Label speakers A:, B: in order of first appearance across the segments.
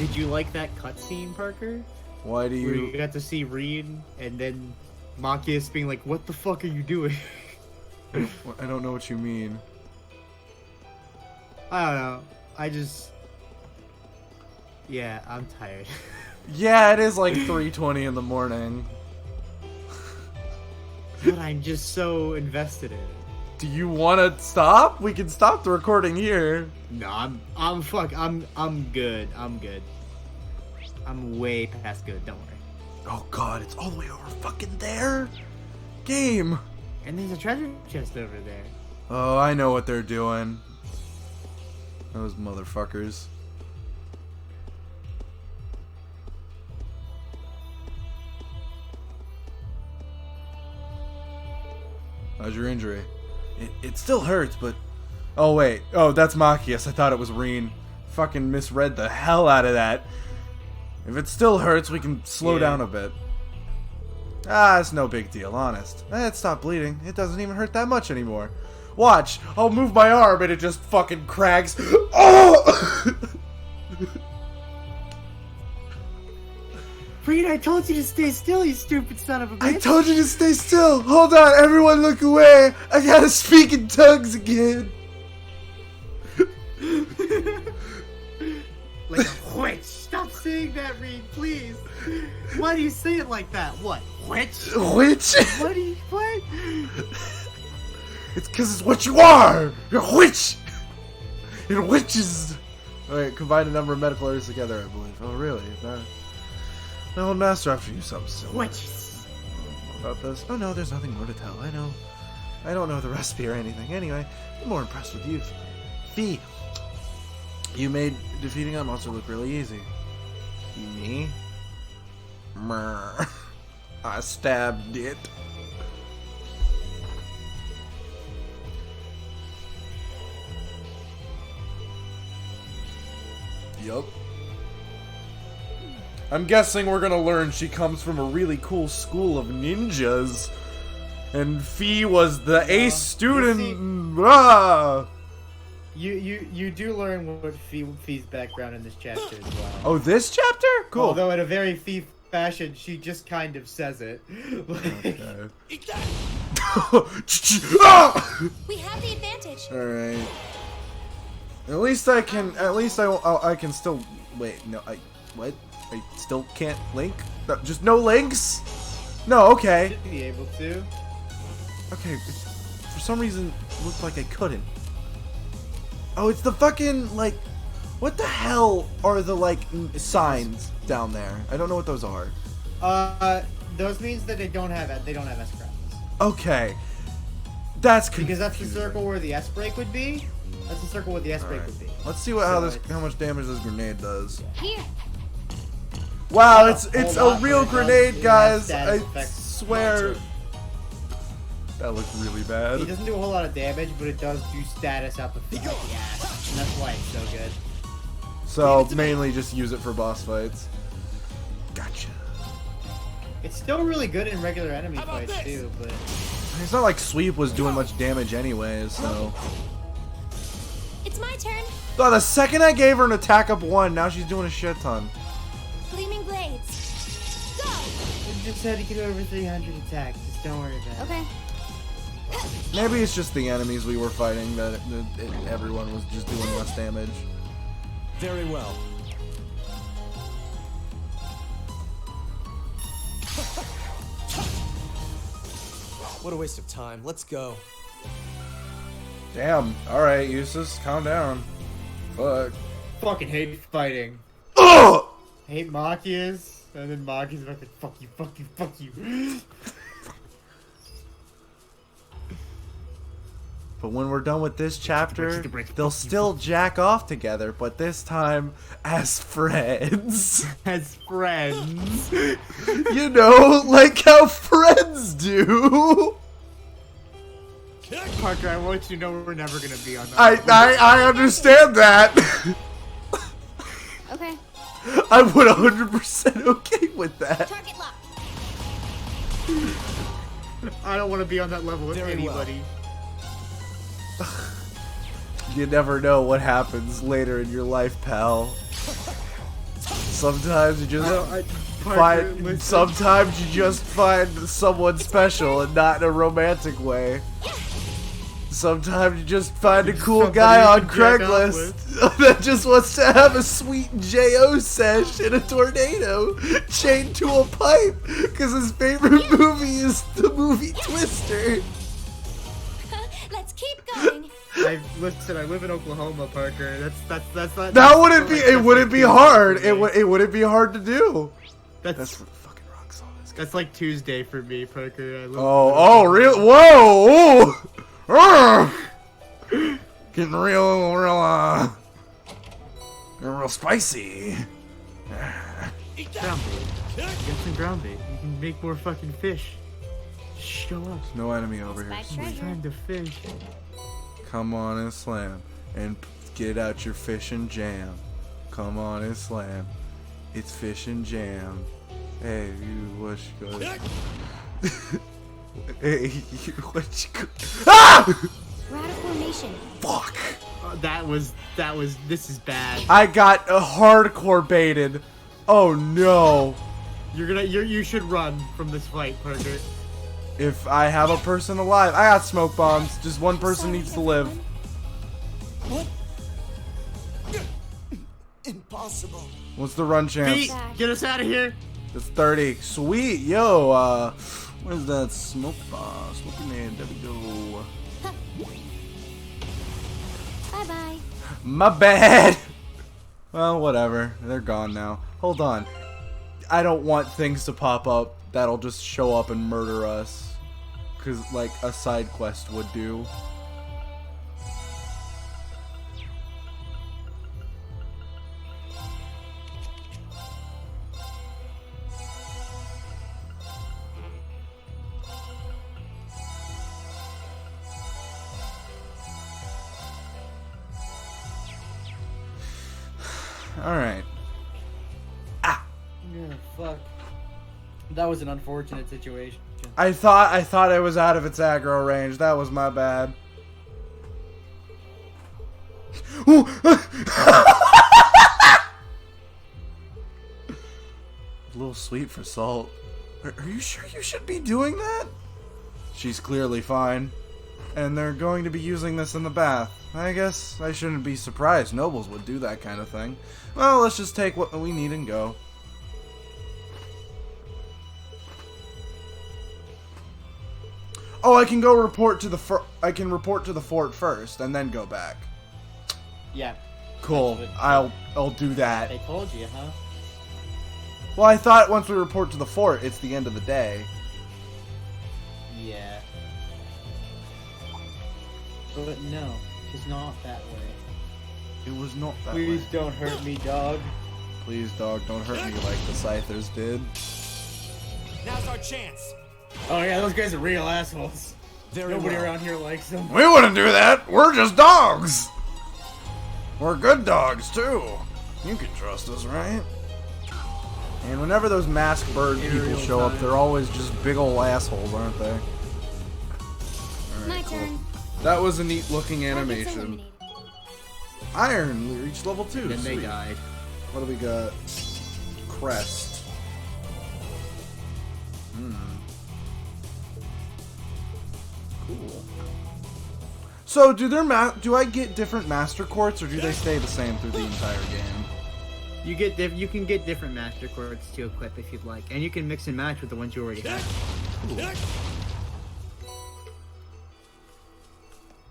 A: Did you like that cutscene, Parker?
B: Why do
A: Where
B: you...
A: you got to see Reed and then Machias being like, "What the fuck are you doing?"
B: I don't know what you mean.
A: I don't know. I just... Yeah, I'm tired.
B: Yeah, it is like 3:20 in the morning.
A: But I'm just so invested in it.
B: Do you want to stop? We can stop the recording here.
A: No, I'm good. I'm good. I'm way past good. Don't worry.
B: Oh god, it's all the way over fucking there. Game.
A: And there's a treasure chest over there.
B: Oh, I know what they're doing. Those motherfuckers. How's your injury? It still hurts, but... Oh, wait. Oh, that's Machias. I thought it was Reen. Fucking misread the hell out of that. If it still hurts, we can slow down a bit. Ah, it's no big deal, honest. It stopped bleeding. It doesn't even hurt that much anymore. Watch. I'll move my arm and it just fucking cracks. Oh!
A: Reed, I told you to stay still, you stupid son of a bitch.
B: I told you to stay still. Hold on, everyone look away. I gotta speak in tongues again.
A: Like a witch. Stop saying that, Reed, please. Why do you say it like that? What? Witch?
B: Witch?
A: What do you... What?
B: It's because it's what you are. You're a witch. You're witches. Alright, combine a number of medical errors together, I believe. Oh, really? My old master after you something silly.
A: Witches.
B: About this? Oh no, there's nothing more to tell. I don't know the recipe or anything. Anyway, I'm more impressed with you. Fee, you made defeating a monster look really easy. Me? Mrr. I stabbed it. Yup. I'm guessing we're gonna learn she comes from a really cool school of ninjas. And Fee was the ace student.
A: You do learn what Fee's background in this chapter as well.
B: Oh, this chapter? Cool.
A: Although in a very Fee fashion, she just kind of says it.
B: Okay.
C: We have the advantage.
B: Alright. At least I can still... Wait, no, what? I still can't link? Just no links? No, okay.
A: Should be able to.
B: Okay, for some reason, it looked like I couldn't. Oh, it's the fucking, like... What the hell are the, like, signs down there? I don't know what those are.
A: Those means that they don't have S crowns.
B: Okay. That's confusing.
A: Because that's the circle where the S break would be. That's the circle where the S break would be.
B: Let's see what how much damage this grenade does.
C: Here.
B: Wow, it's a real
A: it
B: grenade,
A: does
B: guys.
A: status
B: I
A: effect
B: swear. That looked really bad.
A: It doesn't do a whole lot of damage, but it does do status out the ass, and that's why it's so good.
B: So mainly just use it for boss fights. Gotcha.
A: It's still really good in regular enemy fights too, but
B: It's not like Sweep was doing much damage anyways, so.
C: It's my turn.
B: Oh, the second I gave her an attack up 1, now she's doing a shit ton.
C: Gleaming blades. Go.
A: you just had to get over 300 attacks. Just don't worry about it.
C: Okay.
B: Maybe it's just the enemies we were fighting that everyone was just doing less damage.
D: Very well. What a waste of time. Let's go.
B: Damn. Alright, Jusis, calm down. Fuck.
A: Fucking hate fighting.
B: Ugh!
A: Hate Machias, and then Machias about to fuck you, fuck you, fuck you.
B: But when we're done with this chapter, they'll still jack off together, but this time as friends.
A: As friends.
B: You know, like how friends do.
A: Parker, I want you to know we're never gonna be on that.
B: I understand that.
C: Okay.
B: I'm 100% okay with that.
C: Target lock.
A: I don't want to be on that level with
D: Very
A: anybody.
B: You never know what happens later in your life, pal. Sometimes you just
A: Parker, listen.
B: sometimes you just find someone special and not in a romantic way. Sometimes you just find a cool
A: Somebody
B: guy
A: you
B: on
A: can jack off
B: Craigslist that just wants to have a sweet J.O. sesh in a tornado chained to a pipe because his favorite movie is the movie Twister.
C: Let's keep going.
A: Listen, I live in Oklahoma, Parker. That's not.
B: That wouldn't be.
A: like,
B: It
A: that's
B: wouldn't
A: like
B: be
A: Tuesday
B: hard.
A: for me.
B: It wouldn't be hard to do.
A: That's
B: That's what fucking rock salt is.
A: that's like Tuesday for me, Parker. I live
B: Oh, real. Whoa! Ooh. Getting real spicy.
A: ground bait. Get some ground bait. You can make more fucking fish. Show up.
B: No enemy over here.
C: Back
A: It's
C: treasure.
A: time to fish.
B: Come on and slam and get out your fish and jam. Come on and slam. It's fish and jam. Hey, you what you go? Hey, you what you go? Ah!
C: Radical formation.
B: Fuck!
A: This is bad.
B: I got hardcore baited. Oh no!
A: You should run from this fight, Parker.
B: If I have a person alive, I got smoke bombs. Just one person
C: Sorry,
B: needs to live.
C: everyone.
D: What? Impossible.
B: What's the run chance?
A: Pete, get us out of here.
B: It's 30. Sweet, yo. Where's that smoke bomb? Smoke grenade. There we go.
C: Bye bye.
B: My bad. Well, whatever. They're gone now. Hold on. I don't want things to pop up that'll just show up and murder us. Because, like, a side quest would do. Alright.
A: Yeah, fuck. That was an unfortunate situation.
B: I thought I was out of its aggro range. That was my bad. Ooh. A little sweet for salt. Are you sure you should be doing that? She's clearly fine. And they're going to be using this in the bath. I guess I shouldn't be surprised nobles would do that kind of thing. Well, let's just take what we need and go. Oh, I can go report to the report to the fort first and then go back.
A: Yeah.
B: Cool.
A: That's
B: I'll do that.
A: They told you, huh?
B: Well, I thought once we report to the fort, it's the end of the day.
A: Yeah. But no, it's not that way.
B: It was not that
A: Please
B: way.
A: don't hurt me, dog.
B: Please, dog, don't hurt me like the Scythers did.
D: Now's our chance.
A: Oh yeah, those guys are real assholes.
D: Very
A: Nobody
D: well.
A: around here likes them.
B: We wouldn't do that. We're just dogs. We're good dogs too. You can trust us, right? And whenever those masked bird people
A: Aerial
B: show up,
A: time.
B: they're always just big ol' assholes, aren't they?
C: My turn.
B: That was a neat looking
C: Target's
B: animation.
C: eliminated.
B: Iron, we reached level 2.
A: Then they
B: Sweet.
A: died.
B: What do we got? Crest. Cool. So, do I get different master quartz, or do they stay the same through the entire game?
A: You can get different master quartz to equip if you'd like, and you can mix and match with the ones you already have.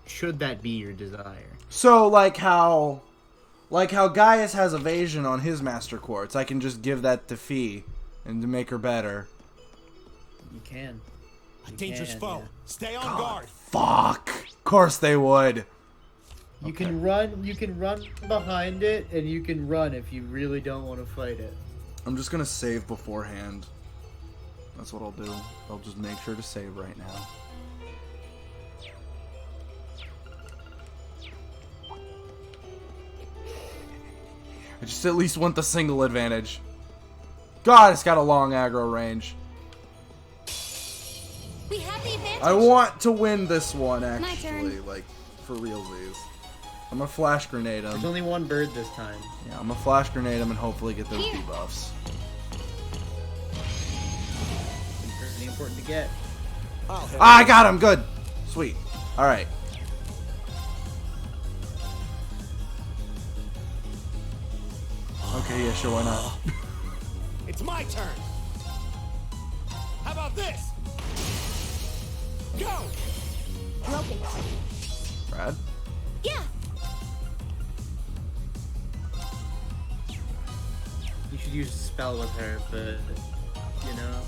A: Should that be your desire?
B: So, like how Gaius has evasion on his master quartz, I can just give that to Fee and to make her better.
A: You can.
D: A dangerous
A: can,
D: foe.
A: yeah.
D: Stay on guard.
B: Fuck. Of course they would.
A: You can run. You can run behind it, and you can run if you really don't want to fight it.
B: I'm just gonna save beforehand. That's what I'll do. I'll just make sure to save right now. I just at least want the single advantage. God, it's got a long aggro range.
C: We have the advantage.
B: I want to win this one,
C: turn.
B: actually. Like, for realsies. I'm gonna flash grenade
A: There's
B: him.
A: only one bird this time.
B: Yeah, I'm gonna flash grenade him and hopefully get those debuffs.
A: Pretty important to get.
D: I'll help.
B: Ah, I got him. Good. Sweet. All right. Okay, yeah, sure, why not?
D: It's my turn. How about this? Go!
C: Broken.
B: Brad?
C: Yeah.
A: You should use a spell with her, but you know.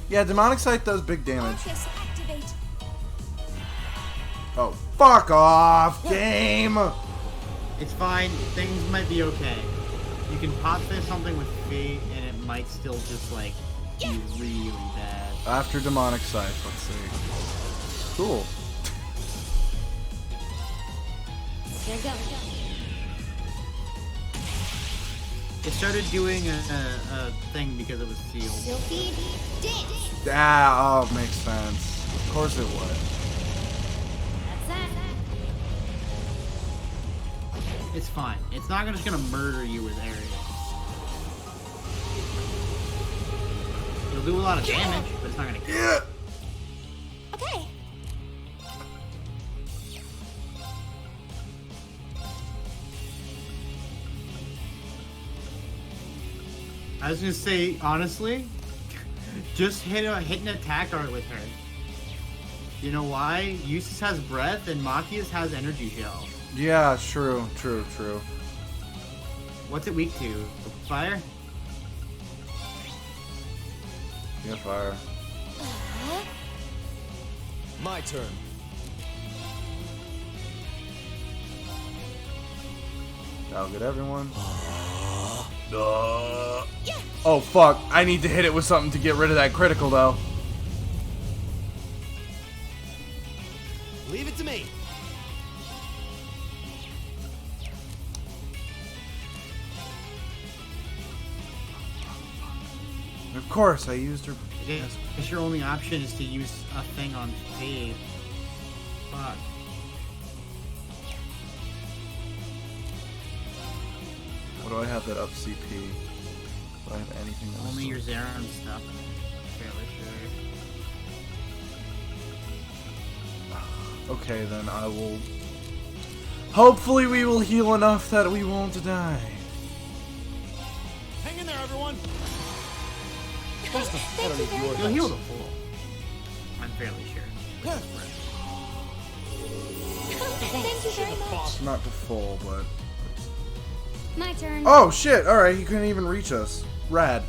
B: Yeah, demonic sight does big damage.
C: Focus activate.
B: Oh, fuck off, game!
A: It's fine. Things might be okay. You can pop this something with Fee, and it might still just like be really bad.
B: After demonic sight, let's see. Cool.
C: Here we go.
A: It started doing a thing because it was sealed.
C: Still feed. Dance.
B: Ah, oh, makes sense. Of course it would.
C: That's that.
A: It's fine. It's not just gonna murder you with areas. It'll do a lot of damage, but it's not gonna kill you.
B: Yeah.
C: Okay.
A: I was gonna say, honestly, just hit an attack art with her. You know why? Jusis has breath and Machias has energy gel.
B: Yeah, true, true, true.
A: What's it weak to? Fire?
B: Yeah, fire.
D: My turn.
B: That'll get everyone. Oh, fuck. I need to hit it with something to get rid of that critical, though.
D: Leave it to me.
B: Of course, I used her.
A: I guess your only option is to use a thing on Fade. Fuck.
B: What do I have that up CP? Do I have anything else?
A: Only your Zeron stuff. Fairly sure.
B: Okay, then I will. Hopefully, we will heal enough that we won't die.
D: Hang in there, everyone.
C: Thank you very
A: You'll
C: much.
A: heal the full. I'm fairly sure.
C: Thank you very much.
B: Not to full, but.
C: My turn.
B: Oh shit! Alright, he couldn't even reach us. Rad.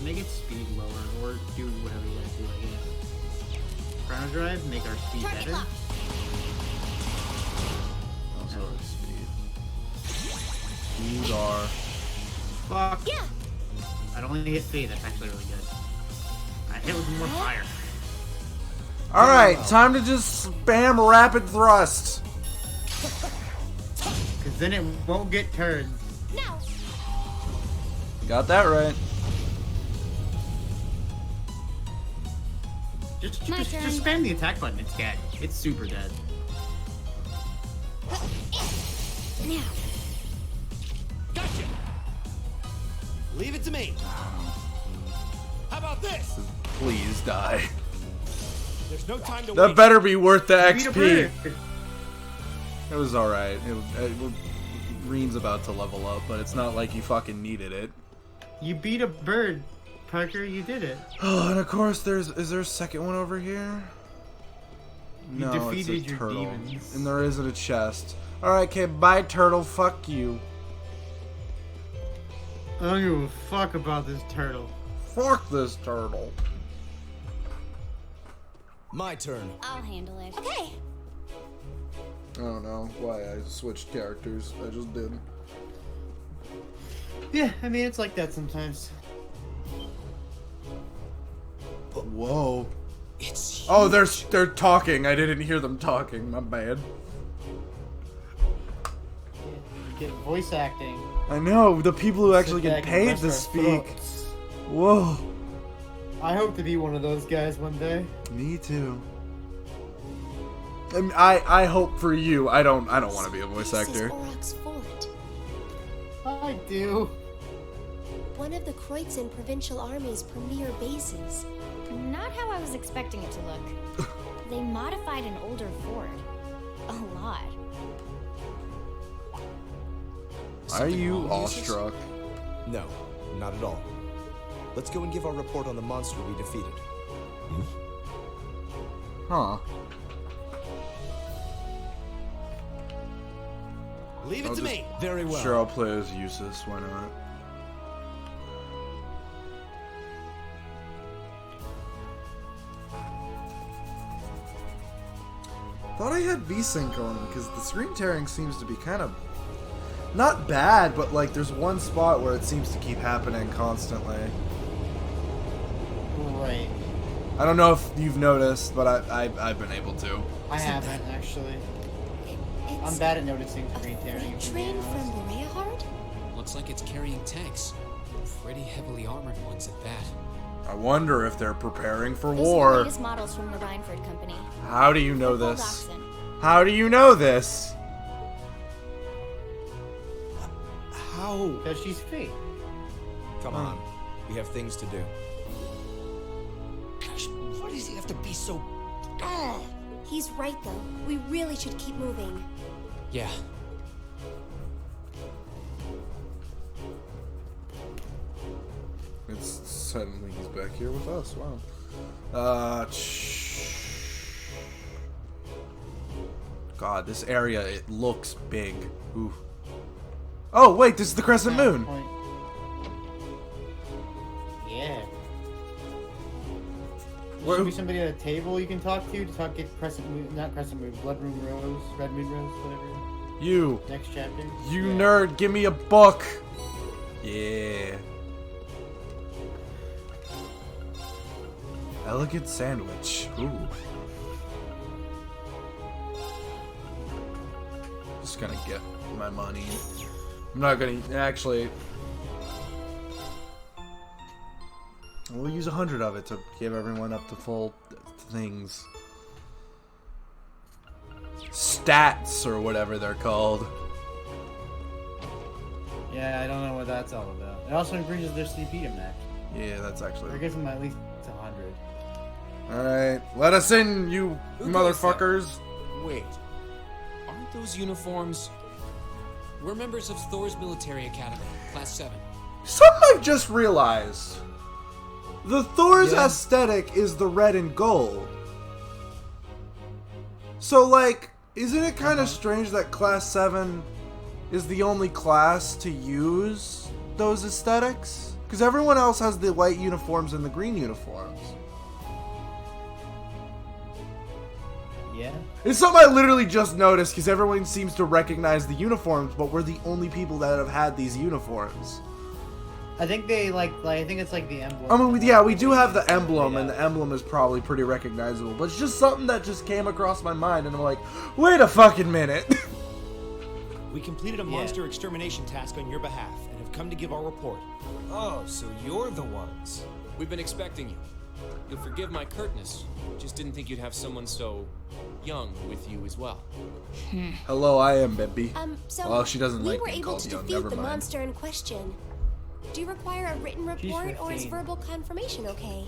A: Make its speed lower, or do whatever you guys do, I guess. Chrono Drive, make our speed
C: Turn it
A: better.
C: up.
B: Also, speed. You are.
A: Fuck.
C: Yeah.
A: I'd only hit Fade, that's actually really good. I hit with more fire.
B: Alright, time to just spam rapid thrust.
A: Because then it won't get turned.
C: Now.
B: Got that right.
A: Just
C: My turn.
A: spam the attack button, it's dead. It's super dead.
C: Now.
D: Gotcha. Leave it to me. How about this?
B: Please die.
D: There's no time to
B: That
D: wait.
B: better be worth the
A: Beat a
B: XP.
A: bird.
B: It was alright. Reen's about to level up, but it's not like he fucking needed it.
A: You beat a bird, Parker, you did it.
B: Oh, and of course, is there a second one over here?
A: You
B: No,
A: defeated
B: it's a
A: your
B: turtle.
A: demons.
B: And there isn't a chest. Alright, okay, bye turtle, fuck you.
A: I don't give a fuck about this turtle.
B: Fuck this turtle.
D: My turn.
C: I'll handle it. Okay.
B: I don't know why I switched characters. I just did.
A: Yeah, I mean, it's like that sometimes.
B: Whoa.
D: It's
B: Oh, they're talking. I didn't hear them talking. My bad.
A: You get voice acting.
B: I know, the people who actually
A: Sit
B: get
A: back and
B: paid
A: rest
B: to
A: our
B: speak.
A: throats.
B: Whoa.
A: I hope to be one of those guys one day.
B: Me too. I hope for you. I don't want to be a voice
E: This
B: actor.
E: is Auroch's fort.
A: I do.
E: One of the Kreutzen Provincial Army's premier bases.
C: Not how I was expecting it to look. They modified an older fort. A lot.
B: Are you
D: wrong, Jusis?
B: awestruck?
D: No, not at all. Let's go and give our report on the monster we defeated.
B: Huh.
D: Leave it
B: I'll
D: to
B: just-
D: me. Very well.
B: Sure, I'll play as Jusis. Why not? Thought I had VSync on because the screen tearing seems to be kind of not bad, but like there's one spot where it seems to keep happening constantly.
A: Right.
B: I don't know if you've noticed, but I've been able to.
A: I haven't actually. I'm
E: It's
A: bad at noticing
E: a
A: screen tearing.
E: freight
A: if I'm
E: train
A: being
E: from
A: honest.
E: Boreahard?
F: Looks like it's carrying tanks. Pretty heavily armored ones at that.
B: I wonder if they're preparing for
C: Those are the
B: war.
C: latest models from the Rhineford Company.
B: How do you know
C: Full
B: this?
C: Dachshund.
B: How do you know this?
D: How?
A: Because she's fake.
D: Come on. We have things to do.
F: Gosh, why does he have to be so... Oh!
E: He's right, though. We really should keep moving.
F: Yeah.
B: It's suddenly he's back here with us. Wow. God, this area, it looks big. Ooh. Oh, wait, this is the Crescent Moon.
A: Point. Yeah.
B: Where-
A: Should be somebody at a table you can talk to get Crescent Moon, not Crescent Moon, Blood Moon Rose, Red Moon Rose, whatever.
B: You.
A: Next chapter.
B: You
A: Yeah.
B: nerd, give me a book. Yeah. Elegant sandwich. Ooh. Just gonna get my money. I'm not gonna actually. We'll use 100 of it to give everyone up to full things. Stats or whatever they're called.
A: Yeah, I don't know what that's all about. It also increases their CP to max.
B: Yeah, that's
A: Or
B: actually.
A: gives them at least 100.
B: Alright, let us in, you
F: Who does that?
B: motherfuckers.
F: Wait. Aren't those uniforms... We're members of Thor's Military Academy, Class 7.
B: Something I've just realized. The Thor's
A: Yeah.
B: aesthetic is the red and gold. So, like, isn't it kind of strange that Class 7 is the only class to use those aesthetics? Because everyone else has the white uniforms and the green uniforms.
A: Yeah.
B: It's something I literally just noticed because everyone seems to recognize the uniforms, but we're the only people that have had these uniforms.
A: I think they I think it's like the emblem.
B: I mean, yeah, we do have the emblem, and the emblem is probably pretty recognizable, but it's just something that just came across my mind, and I'm like, wait a fucking minute.
D: We completed a monster extermination task on your behalf and have come to give our report.
G: Oh, so you're the ones.
F: We've been expecting you. You'll forgive my curtness. Just didn't think you'd have someone so young with you as well.
B: Hello, I am baby.
E: So
B: Well, she doesn't
E: we
B: like
E: were
B: being
E: able
B: called
E: to
B: young,
E: defeat
B: never
E: the
B: mind.
E: monster in question. Do you require a written report or is
A: 15.
E: verbal confirmation okay?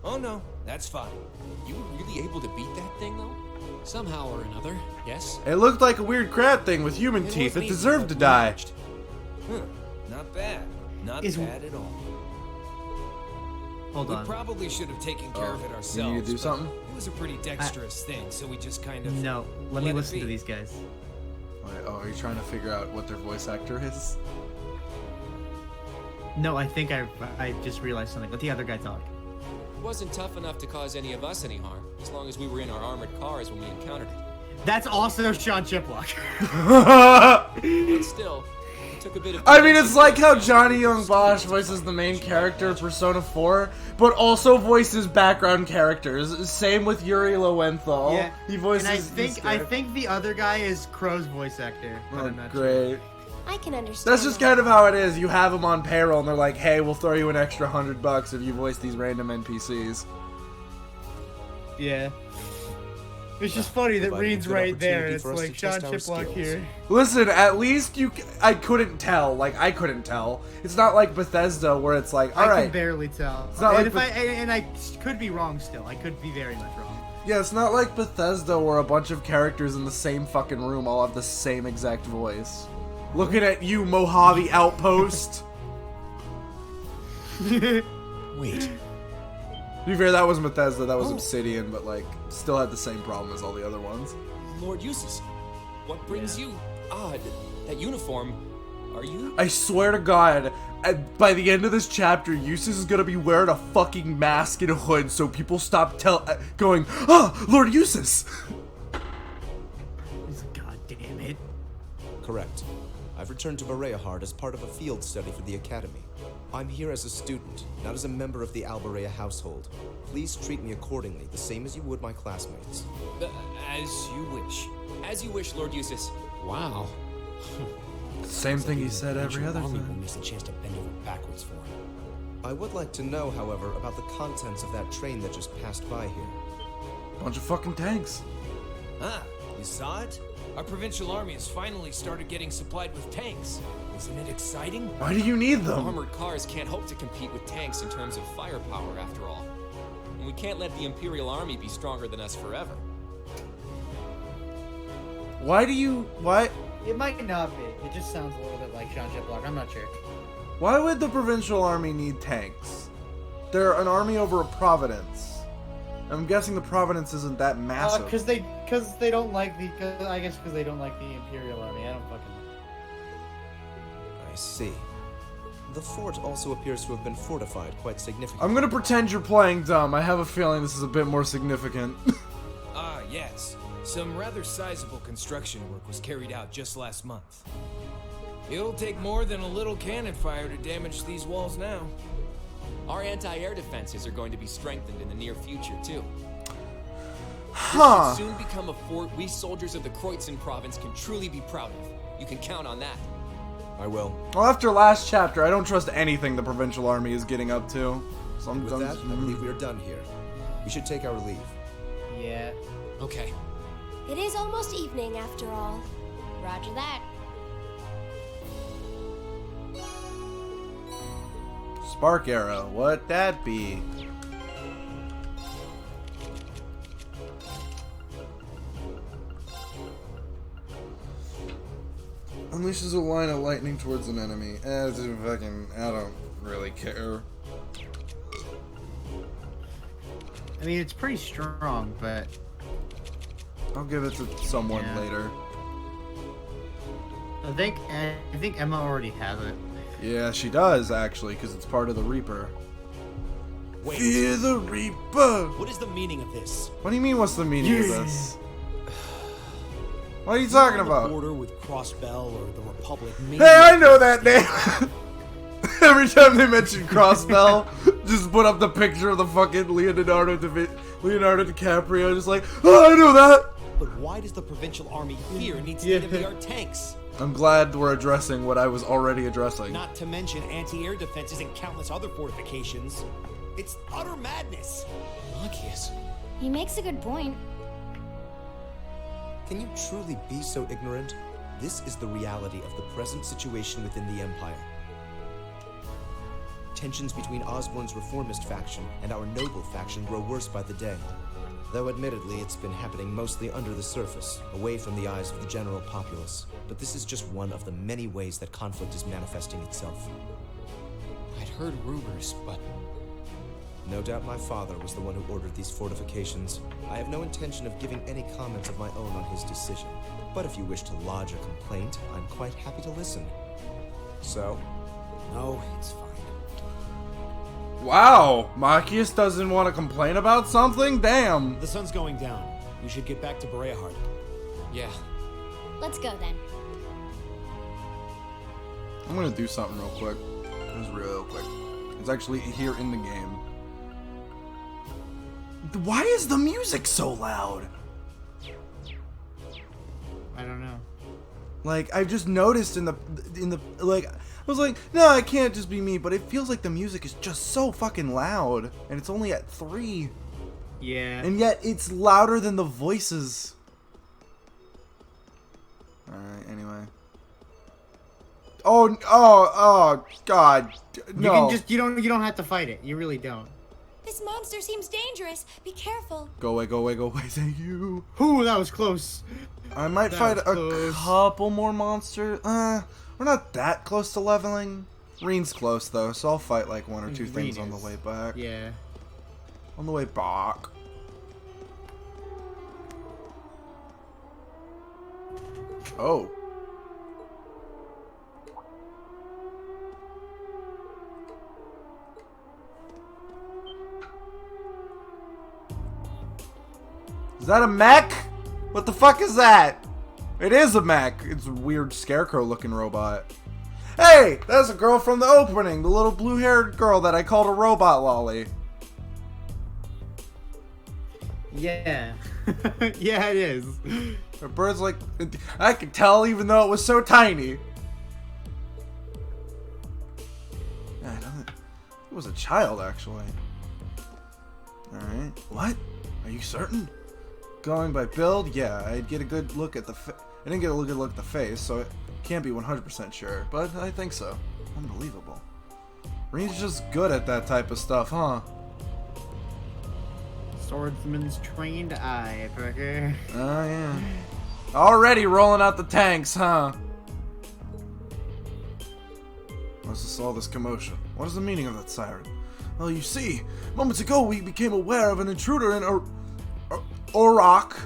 G: Oh no, that's fine.
F: You were really able to beat that thing, though? Somehow or another, yes?
B: It looked like a weird crab thing with human teeth. It deserved to die.
G: Huh, not bad. Not
A: Is-
G: bad at all.
A: Hold
G: We
A: on.
G: probably should have taken care of it
B: you
G: ourselves.
B: need to do
G: but
B: something?
G: It was a pretty dexterous thing, so we just kind of...
A: No, let me
G: it
A: listen
G: be.
A: to these guys.
B: Wait, oh, are you trying to figure out what their voice actor is?
A: No, I think I just realized something. Let the other guy talk.
F: It wasn't tough enough to cause any of us any harm, as long as we were in our armored cars when we encountered it.
A: That's also Sean Chiplock.
F: But still, it took a bit of...
B: I mean, it's like how Johnny Young Bosch voices the main character of Persona 4, but also voices background characters. Same with Yuri Lowenthal.
A: Yeah,
B: He voices.
A: and I
B: these
A: think
B: characters.
A: the other guy is Crow's voice actor. But
B: Oh,
A: I'm not sure.
B: great.
E: I can understand.
B: That's just kind of how it is. You have them on payroll, and they're like, "Hey, we'll throw you an extra $100 if you voice these random NPCs."
A: Yeah. It's just funny that
D: Provided a
A: Reed's
D: good
A: right there.
D: opportunity
A: It's
D: for us
A: like
D: to
A: Sean
D: test our
A: Chiplock
D: skills.
A: here.
B: Listen, at least I couldn't tell. Like, I couldn't tell. It's not like Bethesda where it's like, all
A: I
B: right.
A: can barely tell.
B: It's not
A: and
B: like
A: if I could be wrong still. I could be very much wrong.
B: Yeah, it's not like Bethesda where a bunch of characters in the same fucking room all have the same exact voice. Looking at you, Mojave Outpost.
D: Wait.
B: To be fair, that was Bethesda, that was Obsidian, but like, still had the same problem as all the other ones.
F: Lord Jusis, what brings you? Odd. That uniform. Are you?
B: I swear to God, by the end of this chapter, Jusis is gonna be wearing a fucking mask and a hood so people stop going, "Ah, Lord Jusis!"
A: God damn it.
H: Correct. I've returned to Bereahard as part of a field study for the Academy. I'm here as a student, not as a member of the Albarea household. Please treat me accordingly, the same as you would my classmates.
F: As you wish. As you wish, Lord Jusis. Wow.
B: Same thing he said every other
D: Army will
B: time.
D: miss a chance to bend over backwards for him.
H: I would like to know, however, about the contents of that train that just passed by here.
B: Bunch of fucking tanks.
G: Ah, you saw it? Our provincial army has finally started getting supplied with tanks. Isn't it exciting?
B: Why do you need them?
F: Armored cars can't hope to compete with tanks in terms of firepower, after all. And we can't let the Imperial Army be stronger than us forever.
B: Why
A: It might not be. It just sounds a little bit like Sean Chiplock. I'm not sure.
B: Why would the provincial army need tanks? They're an army over a providence. I'm guessing the providence isn't that massive.
A: Because they don't like the. I guess because they don't like the Imperial Army. I don't fucking know.
H: I see. The fort also appears to have been fortified quite significantly.
B: I'm gonna pretend you're playing dumb. I have a feeling this is a bit more significant.
G: Ah, yes. Some rather sizable construction work was carried out just last month. It'll take more than a little cannon fire to damage these walls now.
F: Our anti-air defenses are going to be strengthened in the near future, too.
B: Huh.
F: This should soon become a fort we soldiers of the Kreutzen province can truly be proud of. You can count on that.
H: I will.
B: Well, after last chapter, I don't trust anything the provincial army is getting up to. So I'm
H: With that, I believe we are done here. We should take our leave.
A: Yeah.
F: Okay.
E: It is almost evening after all.
C: Roger that.
B: Spark arrow, what that be? Unleashes a line of lightning towards an enemy. I don't really care.
A: I mean, it's pretty strong, but
B: I'll give it to someone
A: Yeah.
B: later.
A: I think Emma already has it.
B: Yeah, she does actually, because it's part of the Reaper.
D: Wait.
B: Fear the Reaper.
D: What is the meaning of this?
B: What do you mean? What's the meaning of
A: Yeah.
B: this? What are you talking
D: On the
B: about?
D: border with Crossbell or the Republic. Maybe
B: Hey, I know that name. Every time they mention Crossbell, just put up the picture of the fucking Leonardo DiCaprio, just like, oh, I know that.
D: But why does the provincial army here need state-of-the-art tanks?
B: I'm glad we're addressing what I was already addressing.
D: Not to mention anti-air defenses and countless other fortifications. It's utter madness.
F: Marcus.
C: He makes a good point.
H: Can you truly be so ignorant? This is the reality of the present situation within the Empire. Tensions between Osborne's reformist faction and our noble faction grow worse by the day. Though admittedly, it's been happening mostly under the surface, away from the eyes of the general populace. But this is just one of the many ways that conflict is manifesting itself.
F: I'd heard rumors, but
H: No doubt my father was the one who ordered these fortifications. I have no intention of giving any comments of my own on his decision. But if you wish to lodge a complaint, I'm quite happy to listen. So?
D: No, it's fine.
B: Wow, Marcus doesn't want to complain about something? Damn.
D: The sun's going down. We should get back to Bereahard.
F: yeah.
C: Let's go then.
B: I'm gonna do something real quick. Just real quick. It's actually here in the game. Why is the music so loud?
A: I don't know.
B: Like, I just noticed in the like, I was like, no, it can't just be me, but it feels like the music is just so fucking loud, and it's only at 3.
A: Yeah.
B: And yet it's louder than the voices. Alright, anyway. Oh, God. No.
A: You don't have to fight it. You really don't.
E: This monster seems dangerous. Be careful.
B: Go away, go away, go away. Thank you.
A: Ooh, that was close.
B: I might
A: That
B: fight
A: was
B: a
A: close.
B: couple more monsters. We're not that close to leveling. Reen's close, though, so I'll fight like 1 or 2 things on the way back.
A: Yeah.
B: On the way back. Oh. Is that a mech? What the fuck is that? It is a mech. It's a weird scarecrow looking robot. Hey, that's a girl from the opening. The little blue haired girl that I called a robot lolly.
A: Yeah. Yeah, it is.
B: Her bird's like, I could tell even though it was so tiny. Yeah, it was a child actually. Alright. What? Are you certain? Going by build, yeah, I'd get a good look at the I didn't get a good look at the face, so it can't be 100% sure, but I think so. Unbelievable. Reen's just good at that type of stuff, huh?
A: Swordsman's trained eye, Parker.
B: Oh, yeah. Already rolling out the tanks, huh? What's this all this commotion? What is the meaning of that siren? Well, you see, moments ago we became aware of an intruder in Auroch,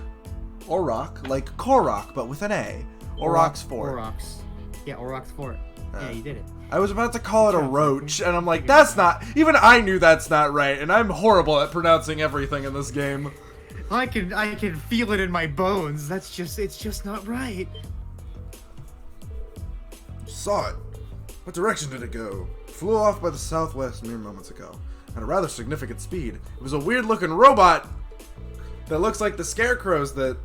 B: like Korok, but with an A. Auroch's Fort.
A: Auroch's. Yeah, Auroch's Fort. Yeah, you did it.
B: I was about to call it a roach, and I'm like, that's not, even I knew that's not right, and I'm horrible at pronouncing everything in this game.
A: I can feel it in my bones. It's just not right.
B: Saw it. What direction did it go? Flew off by the southwest mere moments ago. At a rather significant speed. It was a weird looking robot that looks like the scarecrows that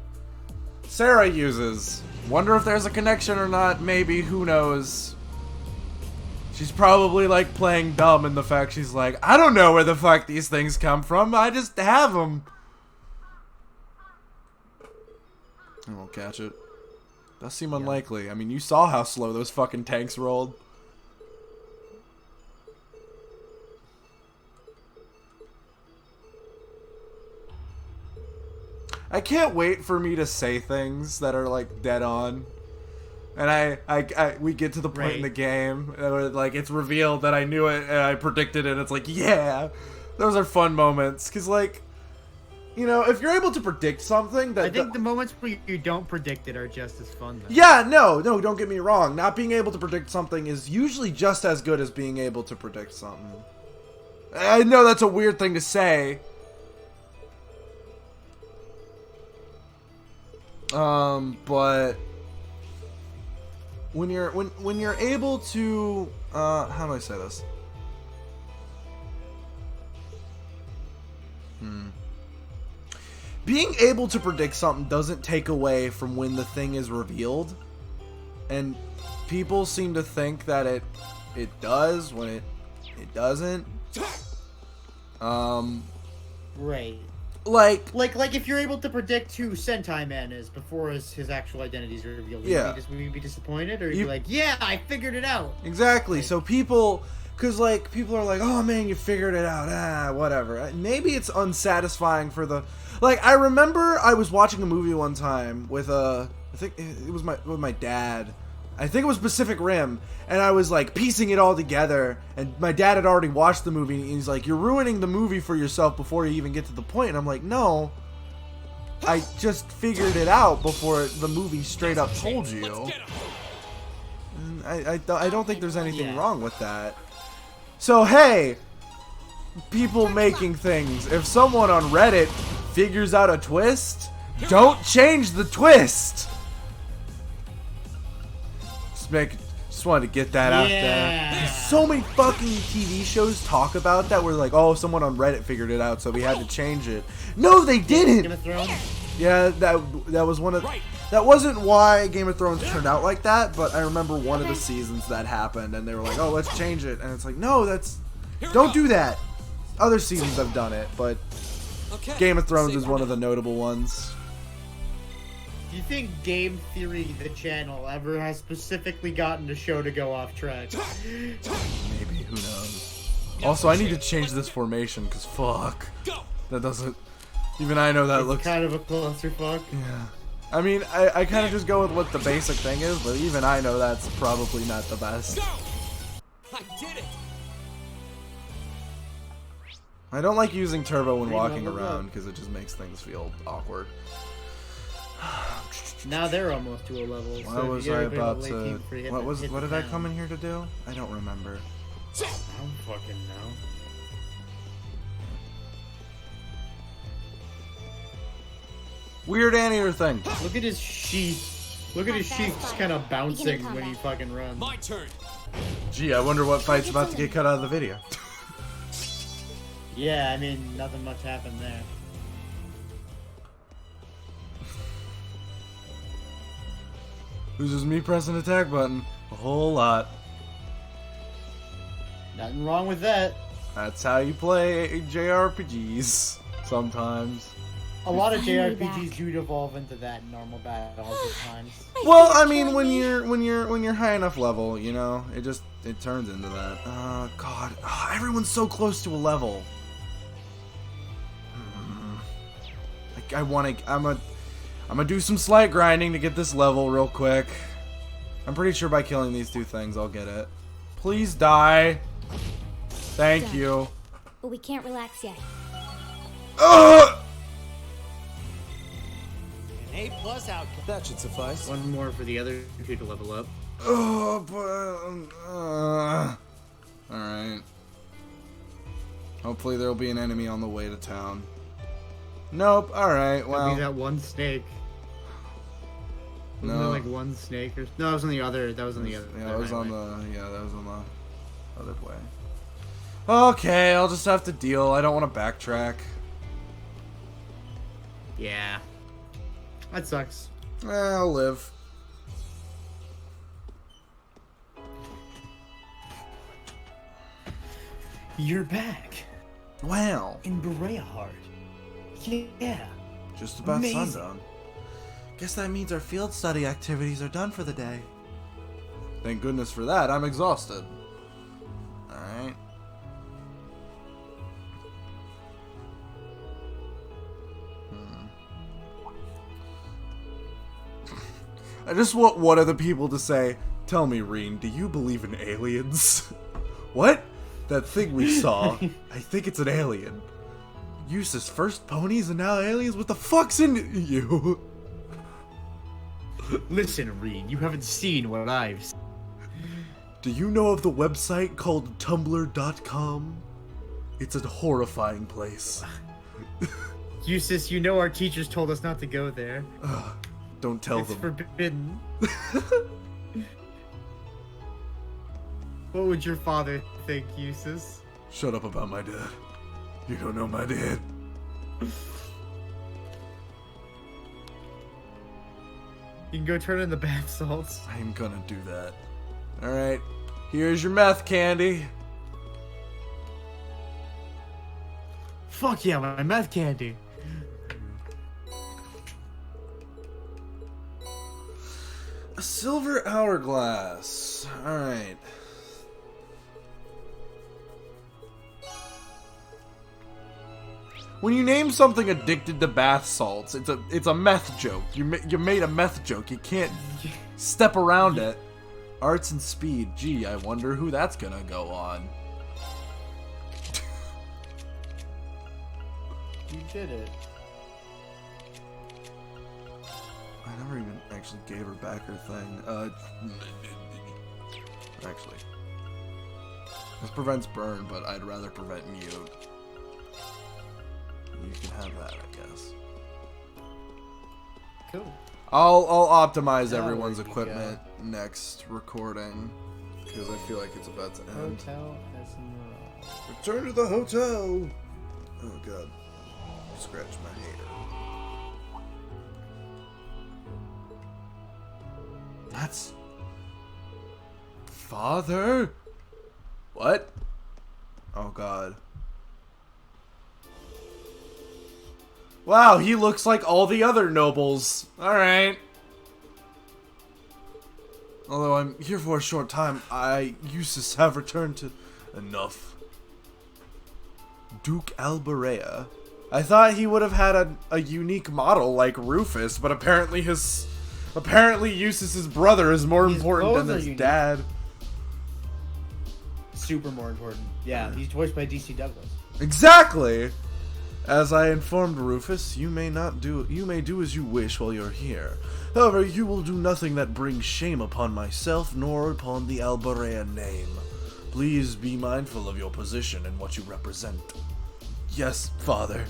B: Sarah uses. Wonder if there's a connection or not, maybe, who knows. She's probably like playing dumb in the fact she's like, I don't know where the fuck these things come from, I just have them. I won't catch it. Does seem unlikely. I mean, you saw how slow those fucking tanks rolled. I can't wait for me to say things that are like dead on. And we get to the point in the game where like it's revealed that I knew it and I predicted it. And it's like, yeah, those are fun moments. Cause like, you know, if you're able to predict something that...
A: I think the moments where you don't predict it are just as fun though.
B: Yeah, no, don't get me wrong. Not being able to predict something is usually just as good as being able to predict something. I know that's a weird thing to say. But when you're able to how do I say this? Being able to predict something doesn't take away from when the thing is revealed, and people seem to think that it does when it doesn't.
A: Right.
B: Like
A: if you're able to predict who Sentai Man is before his actual identity is revealed, would you be disappointed, or you'd be like, yeah, I figured it out?
B: Exactly. So people are like, oh man, you figured it out. Whatever. Maybe it's unsatisfying for the... Like, I remember I was watching a movie one time with I think it was with my dad. I think it was Pacific Rim, and I was like piecing it all together, and my dad had already watched the movie, and he's like, you're ruining the movie for yourself before you even get to the point. And I'm like, no, I just figured it out before the movie straight up told you. And I don't think there's anything wrong with that. So hey, people making things, if someone on Reddit figures out a twist, don't change the twist. Just wanted to get that out there. So many fucking TV shows talk about that where like, oh, someone on Reddit figured it out, so we had to change it. No, they didn't.
A: Game of Thrones?
B: Yeah, that was one of... That wasn't why Game of Thrones turned out like that, but I remember one of the seasons that happened, and they were like, "Oh, let's change it," and it's like, "No, don't do that." Other seasons have done it, but Game of Thrones is one of the notable ones.
A: Do you think Game Theory, the channel, ever has specifically gotten a show to go off track?
B: Maybe, who knows? Also, I need to change this formation, because fuck. That doesn't... Even I know that
A: It's
B: looks...
A: kind of a clusterfuck.
B: Yeah. I mean, I kind of just go with what the basic thing is, but even I know that's probably not the best.
D: I did it!
B: I don't like using turbo when walking
A: leveled
B: around,
A: up.
B: because it just makes things feel awkward.
A: Now they're almost to a level.
B: Why
A: so
B: was
A: you
B: I
A: gotta be
B: about
A: late
B: to...
A: team for you
B: What
A: hit
B: did
A: the
B: I
A: town.
B: come in here to do? I don't remember.
A: I don't fucking know.
B: Weird anteater thing.
A: Look at his sheath. Look at his sheath just kind of bouncing when he fucking runs.
D: My turn.
B: Gee, I wonder what fight's about to get cut out of the video.
A: Yeah, I mean, nothing much happened there.
B: This is me pressing attack button. A whole lot.
A: Nothing wrong with that.
B: That's how you play JRPGs. Sometimes.
A: A lot of
C: Finally
A: JRPGs
C: back.
A: do evolve into that in normal battles at times.
B: Well, I mean, when you're high enough level, you know, it turns into that. God, everyone's so close to a level. Like I'm gonna do some slight grinding to get this level real quick. I'm pretty sure by killing these two things, I'll get it. Please die. Thank
C: Done.
B: you.
C: But we can't relax yet.
B: Ugh!
D: An A+ outcome.
H: That should suffice.
A: One more for the other two to level up.
B: Oh, but alright. Hopefully there'll be an enemy on the way to town. Nope. Alright,
A: Well,
B: well.
A: that one snake. Wasn't
B: No.
A: there like one snake or no? That was on the other. That was on the other.
B: Yeah, that was on
A: highway.
B: that was on the other way. Okay, I'll just have to deal. I don't want to backtrack.
A: Yeah. That sucks.
B: I'll live.
A: You're back
B: Wow.
A: in Berea Heart. Yeah.
B: Just about
A: Amazing.
B: sundown. Guess that means our field study activities are done for the day. Thank goodness for that. I'm exhausted. Alright. I just want one of the people to say, "Tell me, Reen, do you believe in aliens?" What? That thing we saw. I think it's an alien. Jusis first ponies and now aliens? What the fuck's in you?
A: Listen, Reed, you haven't seen what I've seen.
B: Do you know of the website called Tumblr.com? It's a horrifying place.
A: Jusis, you know our teachers told us not to go there.
B: Don't tell
A: It's
B: them.
A: forbidden. What would your father think, Jusis?
B: Shut up about my dad. You don't know my dad.
A: You can go turn in the bath salts.
B: I'm gonna do that. Alright. Here's your meth candy.
A: Fuck yeah, my meth candy.
B: A silver hourglass. Alright. When you name something addicted to bath salts, it's a meth joke. You made a meth joke. You can't step around it. Arts and speed. Gee, I wonder who that's gonna go on.
A: You did it.
B: I never even actually gave her back her thing. Actually. This prevents burn, but I'd rather prevent mute. You can have that, I guess.
A: Cool.
B: I'll optimize
A: Oh,
B: everyone's
A: there you
B: equipment next recording, because I feel like it's about to end.
A: Hotel Esmeralda.
B: Return to the hotel! Oh god. Scratch my hater. That's... Father? What? Oh god. Wow, he looks like all the other nobles. Alright. Although I'm here for a short time, Jusis, have returned to... Enough. Duke Albarea. I thought he would have had a unique model like Rufus, but apparently Jusis's brother is more important than his dad.
A: Super more important. Yeah, he's voiced by DC Douglas.
B: Exactly! As I informed Rufus, you may do as you wish while you're here. However, you will do nothing that brings shame upon myself nor upon the Albarea name. Please be mindful of your position and what you represent. Yes, Father.